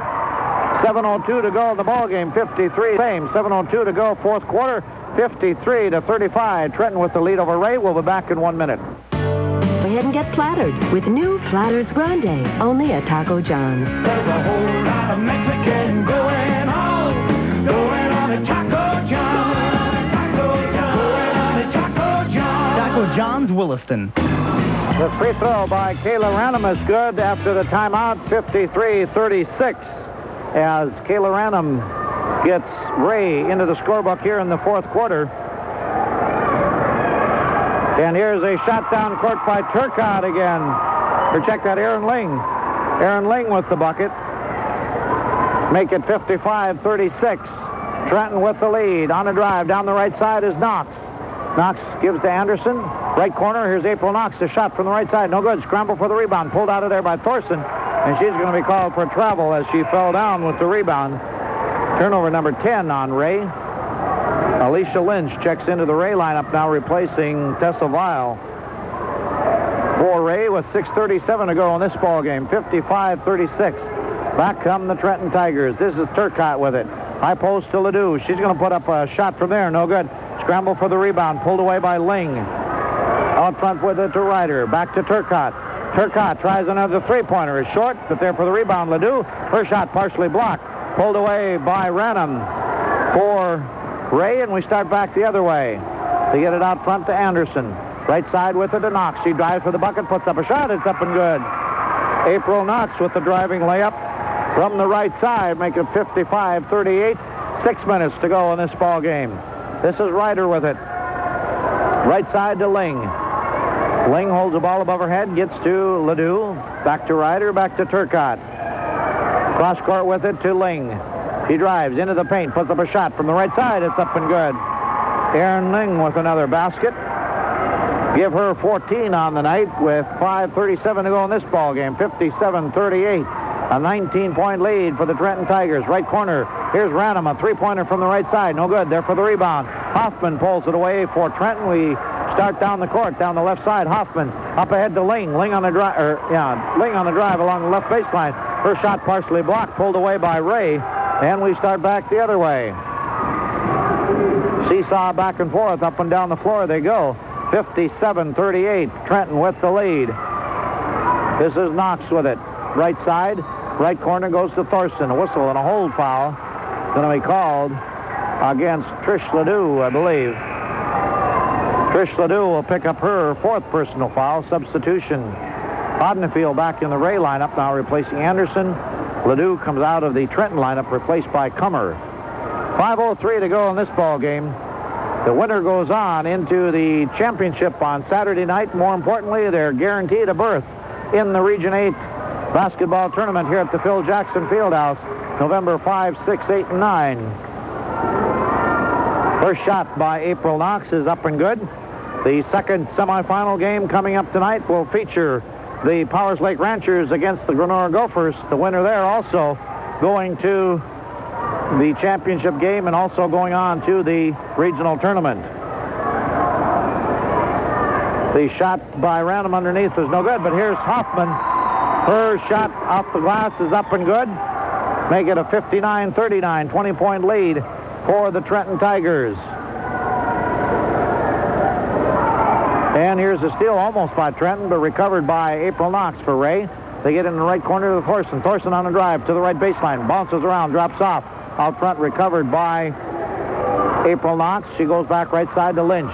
7:02 to go in the ball game. 53 same. 7:02 to go fourth quarter. 53-35. Trenton with the lead over Ray. We'll be back in 1 minute. Go ahead and get flattered with new Flatters Grande, only at Taco John's. There's a whole lot of Mexican going on at Taco John's. Taco John's, Williston. The free throw by Kayla Ranham is good after the timeout. 53-36 as Kayla Ranham gets Ray into the scorebook here in the fourth quarter. And here's a shot down court by Turcotte again. Or check that, Aaron Ling. Aaron Ling with the bucket. Make it 55-36. Trenton with the lead. On a drive down the right side is Knox. Knox gives to Anderson. Right corner, here's April Knox. A shot from the right side. No good. Scramble for the rebound. Pulled out of there by Thorson. And she's going to be called for travel as she fell down with the rebound. Turnover number 10 on Ray. Alicia Lynch checks into the Ray lineup now, replacing Tessa Weil. For Ray with 6:37 to go in this ball game. 55-36. Back come the Trenton Tigers. This is Turcotte with it. High post to Ledoux. She's going to put up a shot from there. No good. Scramble for the rebound. Pulled away by Ling. Out front with it to Ryder. Back to Turcotte. Turcotte tries another three-pointer. Is short, but there for the rebound. Ledoux. Her shot partially blocked. Pulled away by Ranham for Ray, and we start back the other way. They get it out front to Anderson. Right side with it to Knox. She drives for the bucket, puts up a shot. It's up and good. April Knox with the driving layup from the right side, make it 55-38. 6 minutes to go in this ball game. This is Ryder with it. Right side to Ling. Ling holds the ball above her head, gets to Ledoux. Back to Ryder, back to Turcotte. Cross court with it to Ling. He drives into the paint, puts up a shot from the right side. It's up and good. Aaron Ling with another basket. give her 14 on the night with 5:37 to go in this ball game. 57-38. A 19-point lead for the Trenton Tigers. Right corner. Here's Ranham, a three-pointer from the right side. No good. There for the rebound. Hoffman pulls it away for Trenton. We start down the court, down the left side. Hoffman up ahead to Ling. Ling on the drive along the left baseline. Her shot partially blocked, pulled away by Ray, and we start back the other way. Seesaw back and forth, up and down the floor they go. 57-38. Trenton with the lead. This is Knox with it. Right side. Right corner goes to Thorson. A whistle and a hold foul. Going to be called against Trish Ledoux, I believe. Trish Ledoux will pick up her fourth personal foul. Substitution. Hodnefield back in the Ray lineup, now replacing Anderson. Ledoux comes out of the Trenton lineup, replaced by Comer. 5:03 to go in this ball game. The winner goes on into the championship on Saturday night. More importantly, they're guaranteed a berth in the Region 8 basketball tournament here at the Phil Jackson Fieldhouse, November 5, 6, 8, and 9. First shot by April Knox is up and good. The second semifinal game coming up tonight will feature the Powers Lake Ranchers against the Grenora Gophers. The winner there also going to the championship game and also going on to the regional tournament. The shot by Ranham underneath is no good, but here's Hoffman. Her shot off the glass is up and good. Make it a 59-39, 20-point lead for the Trenton Tigers. And here's a steal almost by Trenton, but recovered by April Knox for Ray. They get in the right corner to Thorson. Thorson on a drive to the right baseline. Bounces around, drops off. Out front, recovered by April Knox. She goes back right side to Lynch.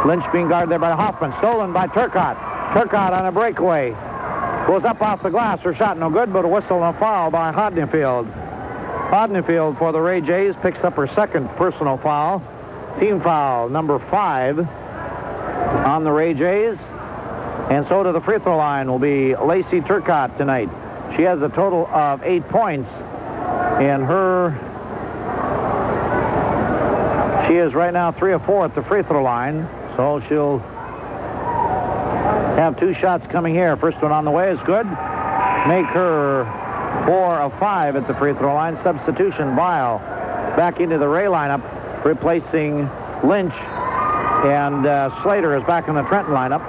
Lynch being guarded there by Hoffman. Stolen by Turcotte. Turcotte on a breakaway. Goes up off the glass. Her shot no good, but a whistle and a foul by Hodnefield. Hodnefield for the Ray Jays picks up her second personal foul. Team foul number 5 on the Ray Jays. And so to the free throw line will be Lacey Turcotte tonight. She has a total of 8 points. And she is right now 3 of 4 at the free throw line. So she'll have 2 shots coming here. First one on the way is good. Make her 4 of 5 at the free throw line. Substitution, Bile back into the Ray lineup, replacing Lynch. And Slater is back in the Trenton lineup.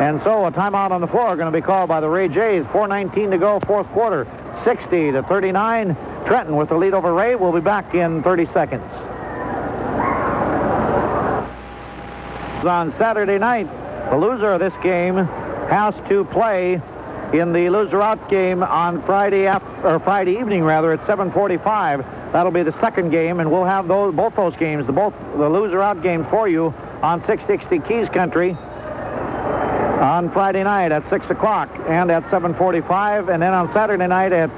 And so a timeout on the floor going to be called by the Ray Jays. 4:19 to go, fourth quarter. 60-39. Trenton with the lead over Ray. We'll be back in 30 seconds. On Saturday night, the loser of this game has to play in the loser-out game on Friday evening at 7:45. That'll be the second game, and we'll have both those games, the loser-out game for you on 660 Keys Country on Friday night at 6 o'clock and at 7:45, and then on Saturday night at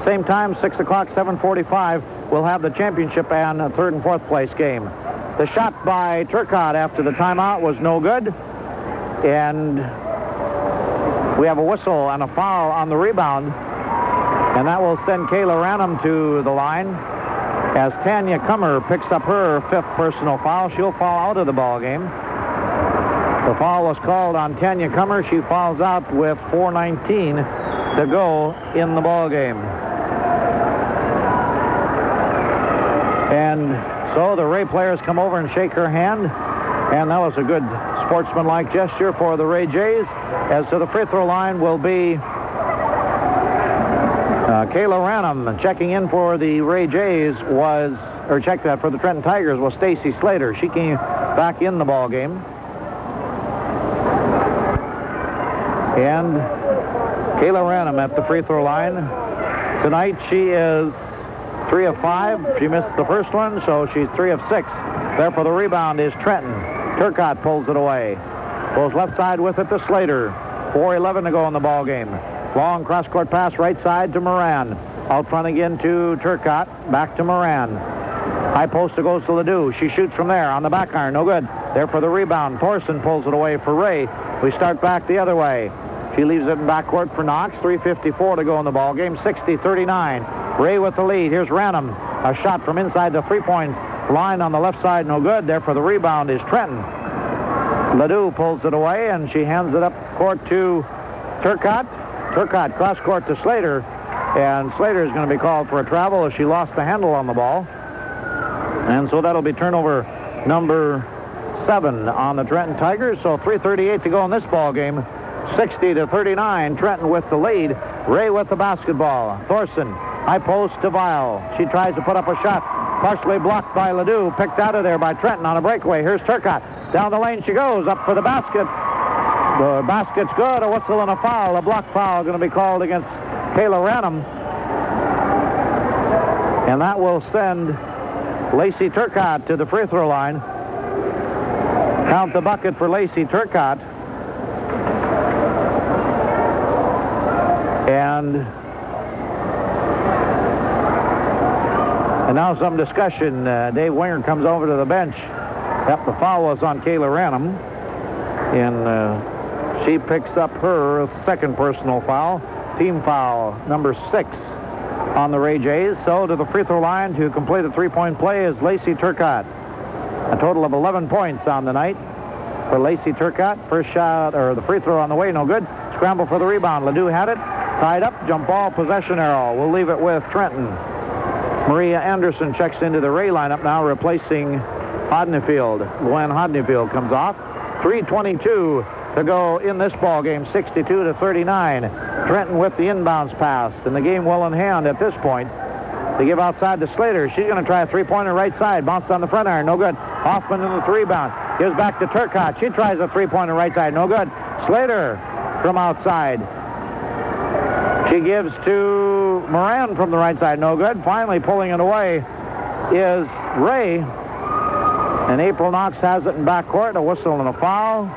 same time, 6 o'clock, 7:45, we'll have the championship and third and fourth place game. The shot by Turcotte after the timeout was no good, and we have a whistle and a foul on the rebound, and that will send Kayla Ranham to the line as Tanya Comer picks up her 5th personal foul. She'll foul out of the ball game. The foul was called on Tanya Comer. She fouls out with 4:19 to go in the ball game. And so the Ray players come over and shake her hand, and that was a good sportsmanlike gesture for the Ray Jays. As to the free throw line will be Kayla Ranham. Checking in for the Ray Jays for the Trenton Tigers was Stacy Slater. She came back in the ball game. And Kayla Ranham at the free throw line. Tonight she is 3 of 5. She missed the first one, so she's 3 of 6. There for the rebound is Trenton. Turcotte pulls it away. Goes left side with it to Slater. 4:11 to go in the ball game. Long cross-court pass right side to Moran. Out front again to Turcotte. Back to Moran. High post goes to Ledoux. She shoots from there on the back iron. No good. There for the rebound. Thorson pulls it away for Ray. We start back the other way. She leaves it in backcourt for Knox. 3:54 to go in the ball game. 60-39. Ray with the lead. Here's Ranham. A shot from inside the three-point line on the left side. No good. There for the rebound is Trenton. Ledoux pulls it away, and she hands it up court to Turcotte. Turcotte cross court to Slater, and Slater is going to be called for a travel as she lost the handle on the ball. And so that'll be turnover number 7 on the Trenton Tigers. So 3:38 to go in this ball game. 60-39, Trenton with the lead. Ray with the basketball. Thorson, high post to Vile. She tries to put up a shot. Partially blocked by Ledoux. Picked out of there by Trenton on a breakaway. Here's Turcotte. Down the lane she goes. Up for the basket. The basket's good. A whistle and a foul. A block foul going to be called against Kayla Ranham. And that will send Lacey Turcotte to the free throw line. Count the bucket for Lacey Turcotte. And now some discussion. Dave Winger comes over to the bench. Yep, the foul was on Kayla Ranham. And she picks up her second personal foul. Team foul number 6 on the Ray Jays. So to the free throw line to complete a three-point play is Lacey Turcotte. A total of 11 points on the night for Lacey Turcotte. First shot, or the free throw on the way, no good. Scramble for the rebound. Ledoux had it. Tied up, jump ball, possession arrow. We'll leave it with Trenton. Maria Anderson checks into the Ray lineup now, replacing Hodnefield. Gwen Hodnefield comes off. 3:22 to go in this ball game, 62-39. Trenton with the inbounds pass, and the game well in hand at this point. They give outside to Slater. She's going to try a three-pointer right side. Bounced on the front iron, no good. Hoffman in the rebound. Gives back to Turcotte. She tries a three-pointer right side, no good. Slater from outside. She gives to Moran from the right side, no good. Finally pulling it away is Ray. And April Knox has it in backcourt. A whistle and a foul.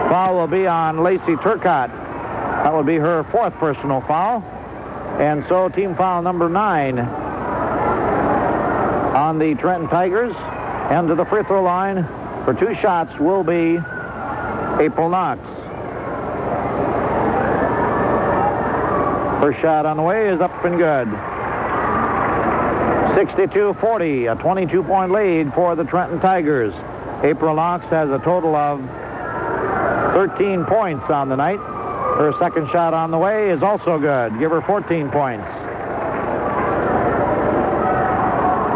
Foul will be on Lacey Turcotte. That will be her 4th personal foul. And so team foul number 9 on the Trenton Tigers. And to the free throw line for 2 shots will be April Knox. First shot on the way is up and good. 62-40, a 22-point lead for the Trenton Tigers. April Knox has a total of 13 points on the night. Her second shot on the way is also good. Give her 14 points.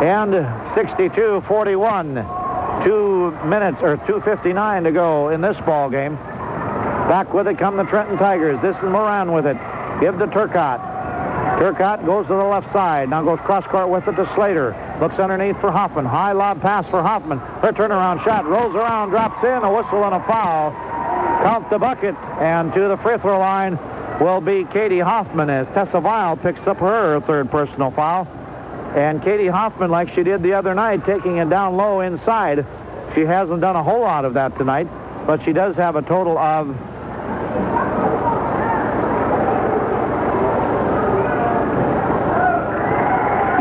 And 62-41, 2:59 to go in this ball game. Back with it come the Trenton Tigers. This is Moran with it. Give to Turcotte. Turcotte goes to the left side. Now goes cross-court with it to Slater. Looks underneath for Hoffman. High lob pass for Hoffman. Her turnaround shot rolls around, drops in. A whistle and a foul. Count the bucket. And to the free throw line will be Katie Hoffman as Tessa Vile picks up her 3rd personal foul. And Katie Hoffman, like she did the other night, taking it down low inside. She hasn't done a whole lot of that tonight, but she does have a total of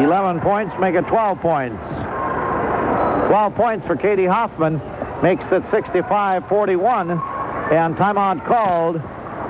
11 points, make it 12 points. 12 points for Katie Hoffman makes it 65-41. And timeout called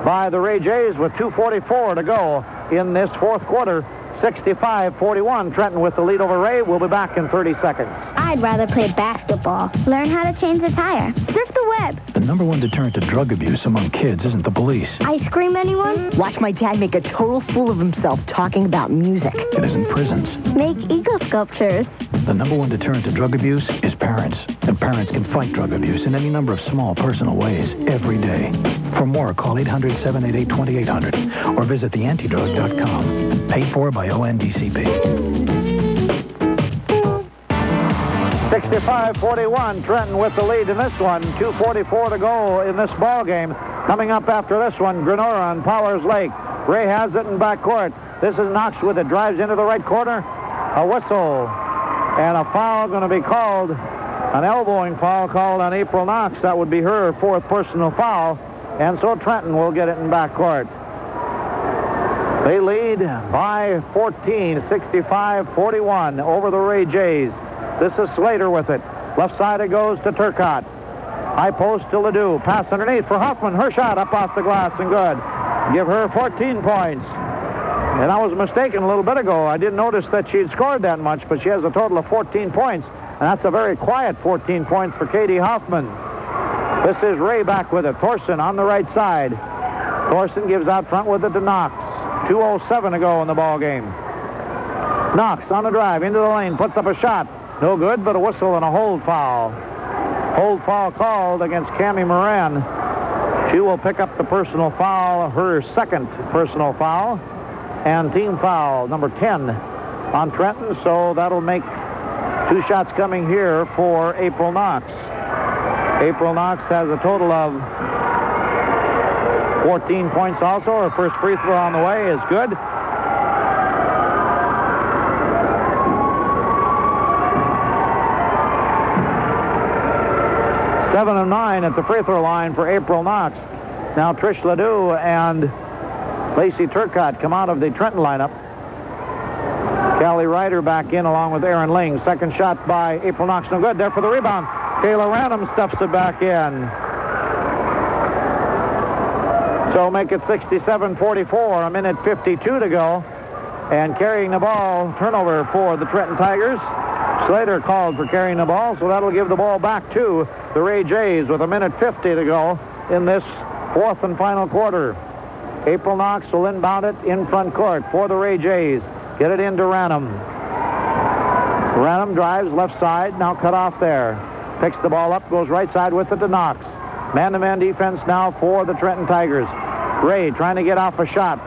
by the Ray Jays with 2:44 to go in this 4th quarter. 65-41. Trenton with the lead over Ray. We'll be back in 30 seconds. I'd rather play basketball. Learn how to change the tire. Surf the web. The number 1 deterrent to drug abuse among kids isn't the police. Ice cream, anyone? Watch my dad make a total fool of himself talking about music. It isn't prisons. Make ego sculptures. The number 1 deterrent to drug abuse is parents. And parents can fight drug abuse in any number of small personal ways every day. For more, call 800-788-2800 or visit theantidrug.com. Paid for by ONDCP. 65-41, Trenton with the lead in this one. 2:44 to go in this ball game. Coming up after this one, Grenora on Powers Lake. Ray has it in backcourt. This is Knox with it. Drives into the right corner. A whistle and a foul going to be called. An elbowing foul called on April Knox. That would be her 4th personal foul. And so Trenton will get it in backcourt. They lead by 14, 65-41 over the Ray Jays. This is Slater with it. Left side it goes to Turcotte. High post to Ledoux. Pass underneath for Hoffman. Her shot up off the glass and good. Give her 14 points. And I was mistaken a little bit ago. I didn't notice that she'd scored that much, but she has a total of 14 points. And that's a very quiet 14 points for Katie Hoffman. This is Ray back with it. Thorson on the right side. Thorson gives out front with it to Knox. 2:07 to go in the ball game. Knox on the drive into the lane, puts up a shot. No good, but a whistle and a hold foul. Hold foul called against Cammie Moran. She will pick up the personal foul, her second personal foul, and team foul number 10 on Trenton. So that'll make 2 shots coming here for April Knox. April Knox has a total of 14 points also. Her first free throw on the way is good. Seven of 9 at the free throw line for April Knox. Now Trish Ledoux and Lacey Turcotte come out of the Trenton lineup. Callie Ryder back in along with Aaron Ling. Second shot by April Knox, no good. There for the rebound. Kayla Random stuffs it back in. So make it 67-44, a minute 52 to go. And carrying the ball, turnover for the Trenton Tigers. Slater called for carrying the ball, so that'll give the ball back to the Ray Jays with a minute 50 to go in this fourth and final quarter. April Knox will inbound it in front court for the Ray Jays. Get it into Ranham. Ranham drives left side, now cut off there. Picks the ball up, goes right side with it to Knox. Man-to-man defense now for the Trenton Tigers. Ray trying to get off a shot.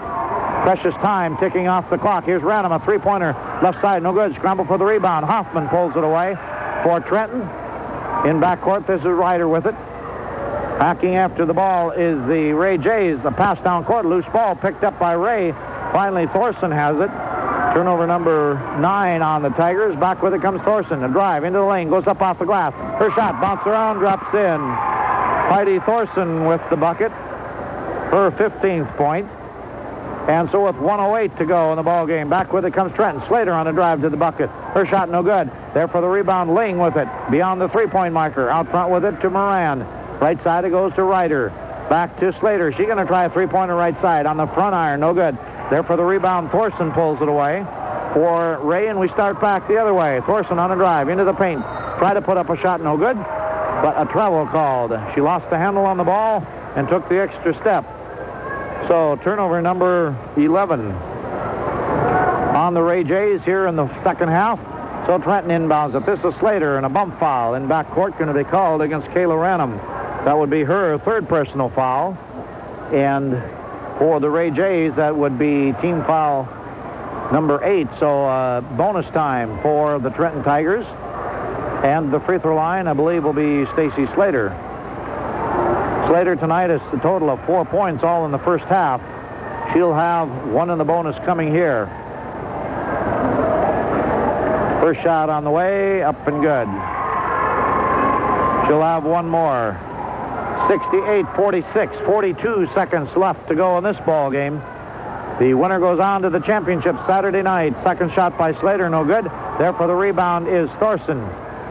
Precious time ticking off the clock. Here's Ranham, a three-pointer. Left side, no good. Scramble for the rebound. Hoffman pulls it away for Trenton. In backcourt, this is Ryder with it. Backing after the ball is the Ray Jays. A pass down court, loose ball picked up by Ray. Finally, Thorson has it. Turnover number 9 on the Tigers. Back with it comes Thorson. A drive into the lane, goes up off the glass. Her shot, bounces around, drops in. Heidi Thorson with the bucket. Her 15th point. And so with 1:08 to go in the ball game, back with it comes Trenton. Slater on a drive to the bucket. Her shot no good. There for the rebound, Ling with it. Beyond the three-point marker. Out front with it to Moran. Right side it goes to Ryder. Back to Slater. She's going to try a three-pointer right side. On the front iron, no good. There for the rebound, Thorson pulls it away for Ray, and we start back the other way. Thorson on a drive into the paint. Try to put up a shot, no good. But a travel called. She lost the handle on the ball and took the extra step. So turnover number 11 on the Ray Jays here in the second half. So Trenton inbounds it. This is Slater, and a bump foul in backcourt going to be called against Kayla Ranham. That would be her third personal foul. And for the Ray Jays, that would be team foul number 8. So bonus time for the Trenton Tigers. And the free throw line, I believe, will be Stacy Slater. Slater tonight is a total of 4 points all in the first half. She'll have one in the bonus coming here. First shot on the way, up and good. She'll have one more. 68-46, 42 seconds left to go in this ball game. The winner goes on to the championship Saturday night. Second shot by Slater, no good. There for the rebound is Thorson.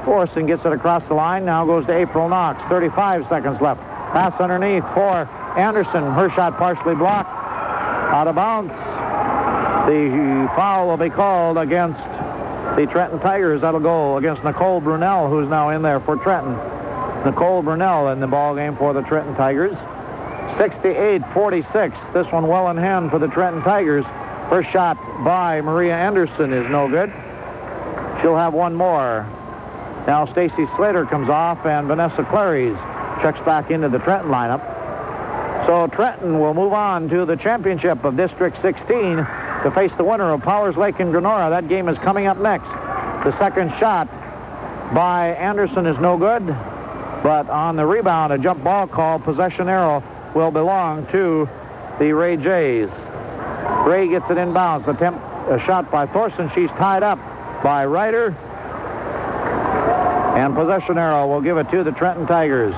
Thorson gets it across the line, now goes to April Knox. 35 seconds left. Pass underneath for Anderson. Her shot partially blocked. Out of bounds. The foul will be called against the Trenton Tigers. That'll go against Nicole Brunel, who's now in there for Trenton. Nicole Brunel in the ball game for the Trenton Tigers. 68-46. This one well in hand for the Trenton Tigers. First shot by Maria Anderson is no good. She'll have one more. Now Stacy Slater comes off, and Vanessa Claries checks back into the Trenton lineup. So Trenton will move on to the championship of District 16 to face the winner of Powers Lake and Grenora. That game is coming up next. The second shot by Anderson is no good, but on the rebound, a jump ball call, possession arrow, will belong to the Ray Jays. Ray gets it inbounds. Attempt a shot by Thorson. She's tied up by Ryder. And possession arrow will give it to the Trenton Tigers.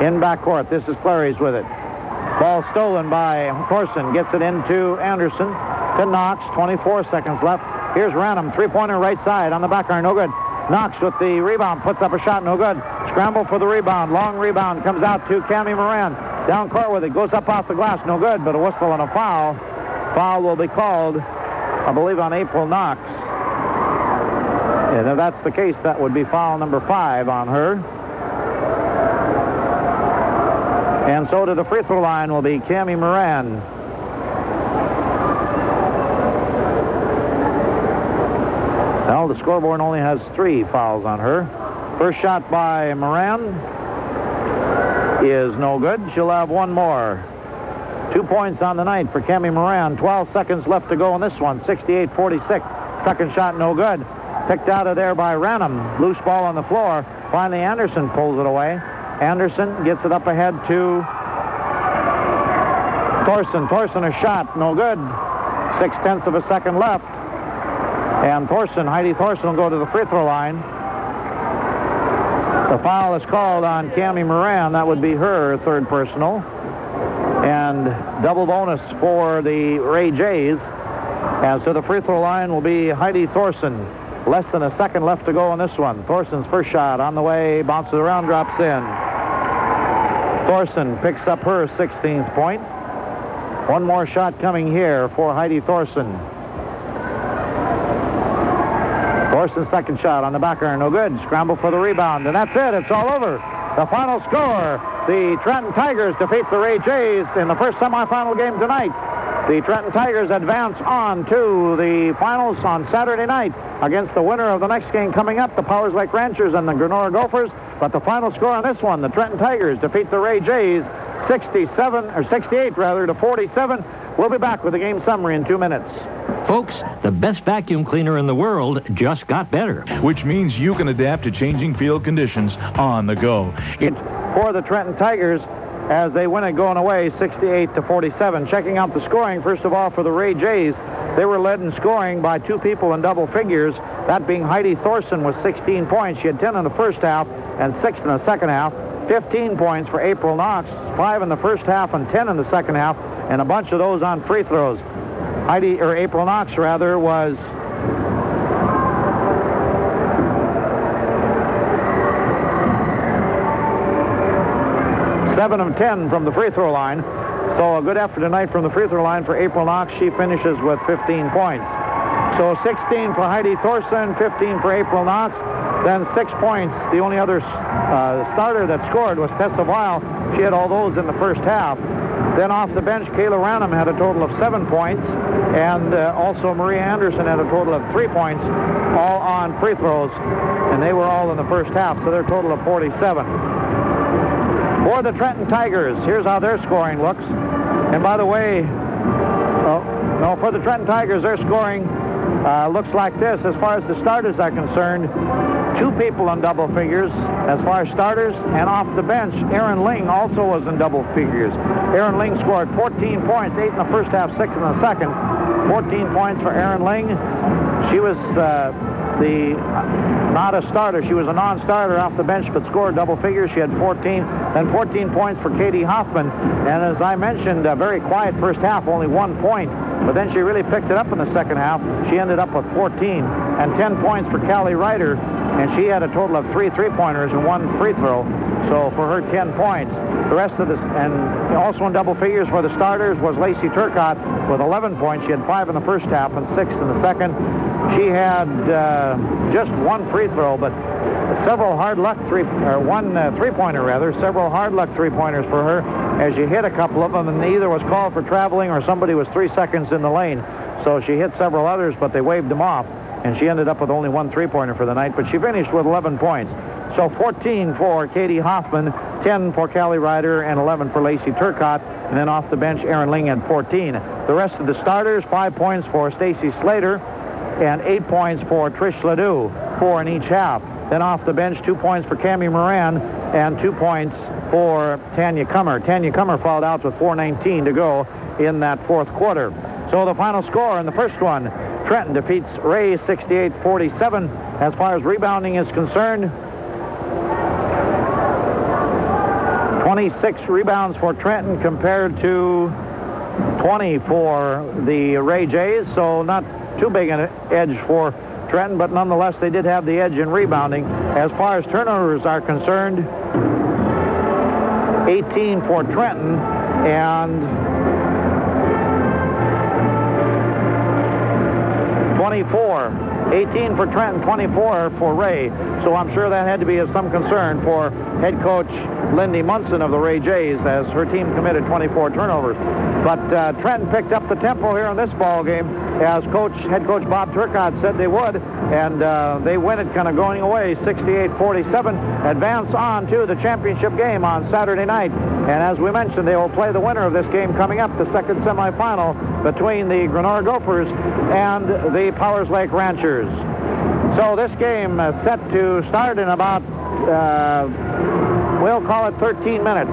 In backcourt, this is Claries with it. Ball stolen by Thorson. Gets it into Anderson. To Knox. 24 seconds left. Here's Ranham. Three-pointer right side on the back iron. No good. Knox with the rebound. Puts up a shot. No good. Scramble for the rebound. Long rebound. Comes out to Cammie Moran. Down court with it. Goes up off the glass. No good. But a whistle and a foul. Foul will be called, I believe, on April Knox. And if that's the case, that would be foul number 5 on her. And so to the free throw line will be Cammie Moran. Well, the scoreboard only has 3 fouls on her. First shot by Moran is no good. She'll have one more. 2 points on the night for Cammie Moran. 12 seconds left to go in this one. 68-46. Second shot no good. Picked out of there by Ranham. Loose ball on the floor. Finally, Anderson pulls it away. Anderson gets it up ahead to Thorson. Thorson, a shot, no good. 0.6 of a second left. And Thorson, Heidi Thorson, will go to the free throw line. The foul is called on Cammie Moran. That would be her third personal. And double bonus for the Ray Jays. And so the free throw line will be Heidi Thorson. Less than a second left to go on this one. Thorson's first shot on the way, bounces around, drops in. Thorson picks up her 16th point. One more shot coming here for Heidi Thorson. Thorson's second shot on the back iron, no good. Scramble for the rebound, and that's it. It's all over. The final score, the Trenton Tigers defeat the Ray Jays in the first semifinal game tonight. The Trenton Tigers advance on to the finals on Saturday night against the winner of the next game coming up, the Powers Lake Ranchers and the Granora Gophers. But the final score on this one, the Trenton Tigers defeat the Ray Jays 68 to 47. We'll be back with the game summary in 2 minutes. Folks, the best vacuum cleaner in the world just got better. Which means you can adapt to changing field conditions on the go. For the Trenton Tigers, as they win it going away 68 to 47. Checking out the scoring, first of all, for the Ray Jays, they were led in scoring by 2 people in double figures, that being Heidi Thorson with 16 points. She had 10 in the first half and 6 in the second half. 15 points for April Knox, 5 in the first half and 10 in the second half, and a bunch of those on free throws. April Knox, rather, was 7 of 10 from the free throw line. So a good effort tonight from the free throw line for April Knox. She finishes with 15 points. So 16 for Heidi Thorson, 15 for April Knox, then 6 points. The only other starter that scored was Tessa Weil. She had all those in the first half. Then off the bench, Kayla Ranham had a total of 7 points, and also Maria Anderson had a total of 3 points, all on free throws, and they were all in the first half, so their total of 47. For the Trenton Tigers, here's how their scoring looks. And by the way, for the Trenton Tigers, their scoring looks like this. As far as the starters are concerned, 2 people in double figures as far as starters, and off the bench, Erin Ling also was in double figures. Erin Ling scored 14 points, 8 in the first half, 6 in the second. 14 points for Erin Ling. She was not a starter. She was a non-starter off the bench, but scored double figures. She had 14, then 14 points for Katie Hoffman. And as I mentioned, a very quiet first half, only 1 point. But then she really picked it up in the second half. She ended up with 14, and 10 points for Callie Ryder. And she had a total of 3 3-pointers and 1 free throw. So for her, 10 points. The rest of this, and also in double figures for the starters, was Lacey Turcott with 11 points. She had 5 in the first half and 6 in the second. She had just 1 free throw, but several hard luck one 3-pointer rather, several hard luck 3-pointers for her, as she hit a couple of them, and either was called for traveling or somebody was 3 seconds in the lane. So she hit several others, but they waved them off, and she ended up with only 1 3-pointer for the night, but she finished with 11 points. So 14 for Katie Hoffman, 10 for Callie Ryder, and 11 for Lacey Turcott. And then off the bench, Erin Ling had 14. The rest of the starters, 5 points for Stacy Slater, and 8 points for Trish Ledoux, 4 in each half. Then off the bench, 2 points for Cammie Moran, and 2 points for Tanya Kummer. Tanya Kummer fouled out with 4:19 to go in that fourth quarter. So the final score in the first one, Trenton defeats Ray 68-47. As far as rebounding is concerned, 26 rebounds for Trenton compared to 20 for the Ray Jays, so not too big an edge for Trenton, but nonetheless they did have the edge in rebounding. As far as turnovers are concerned, 18 for Trenton and 24 18 for Trenton, 24 for Ray. So I'm sure that had to be of some concern for head coach Lindy Munson of the Ray Jays, as her team committed 24 turnovers. But Trenton picked up the tempo here in this ball game, as head coach Bob Turcotte said they would, and they win it kind of going away, 68-47, advance on to the championship game on Saturday night. And as we mentioned, they will play the winner of this game coming up, the second semifinal between the Grenora Gophers and the Powers Lake Ranchers. So this game is set to start in about, we'll call it 13 minutes.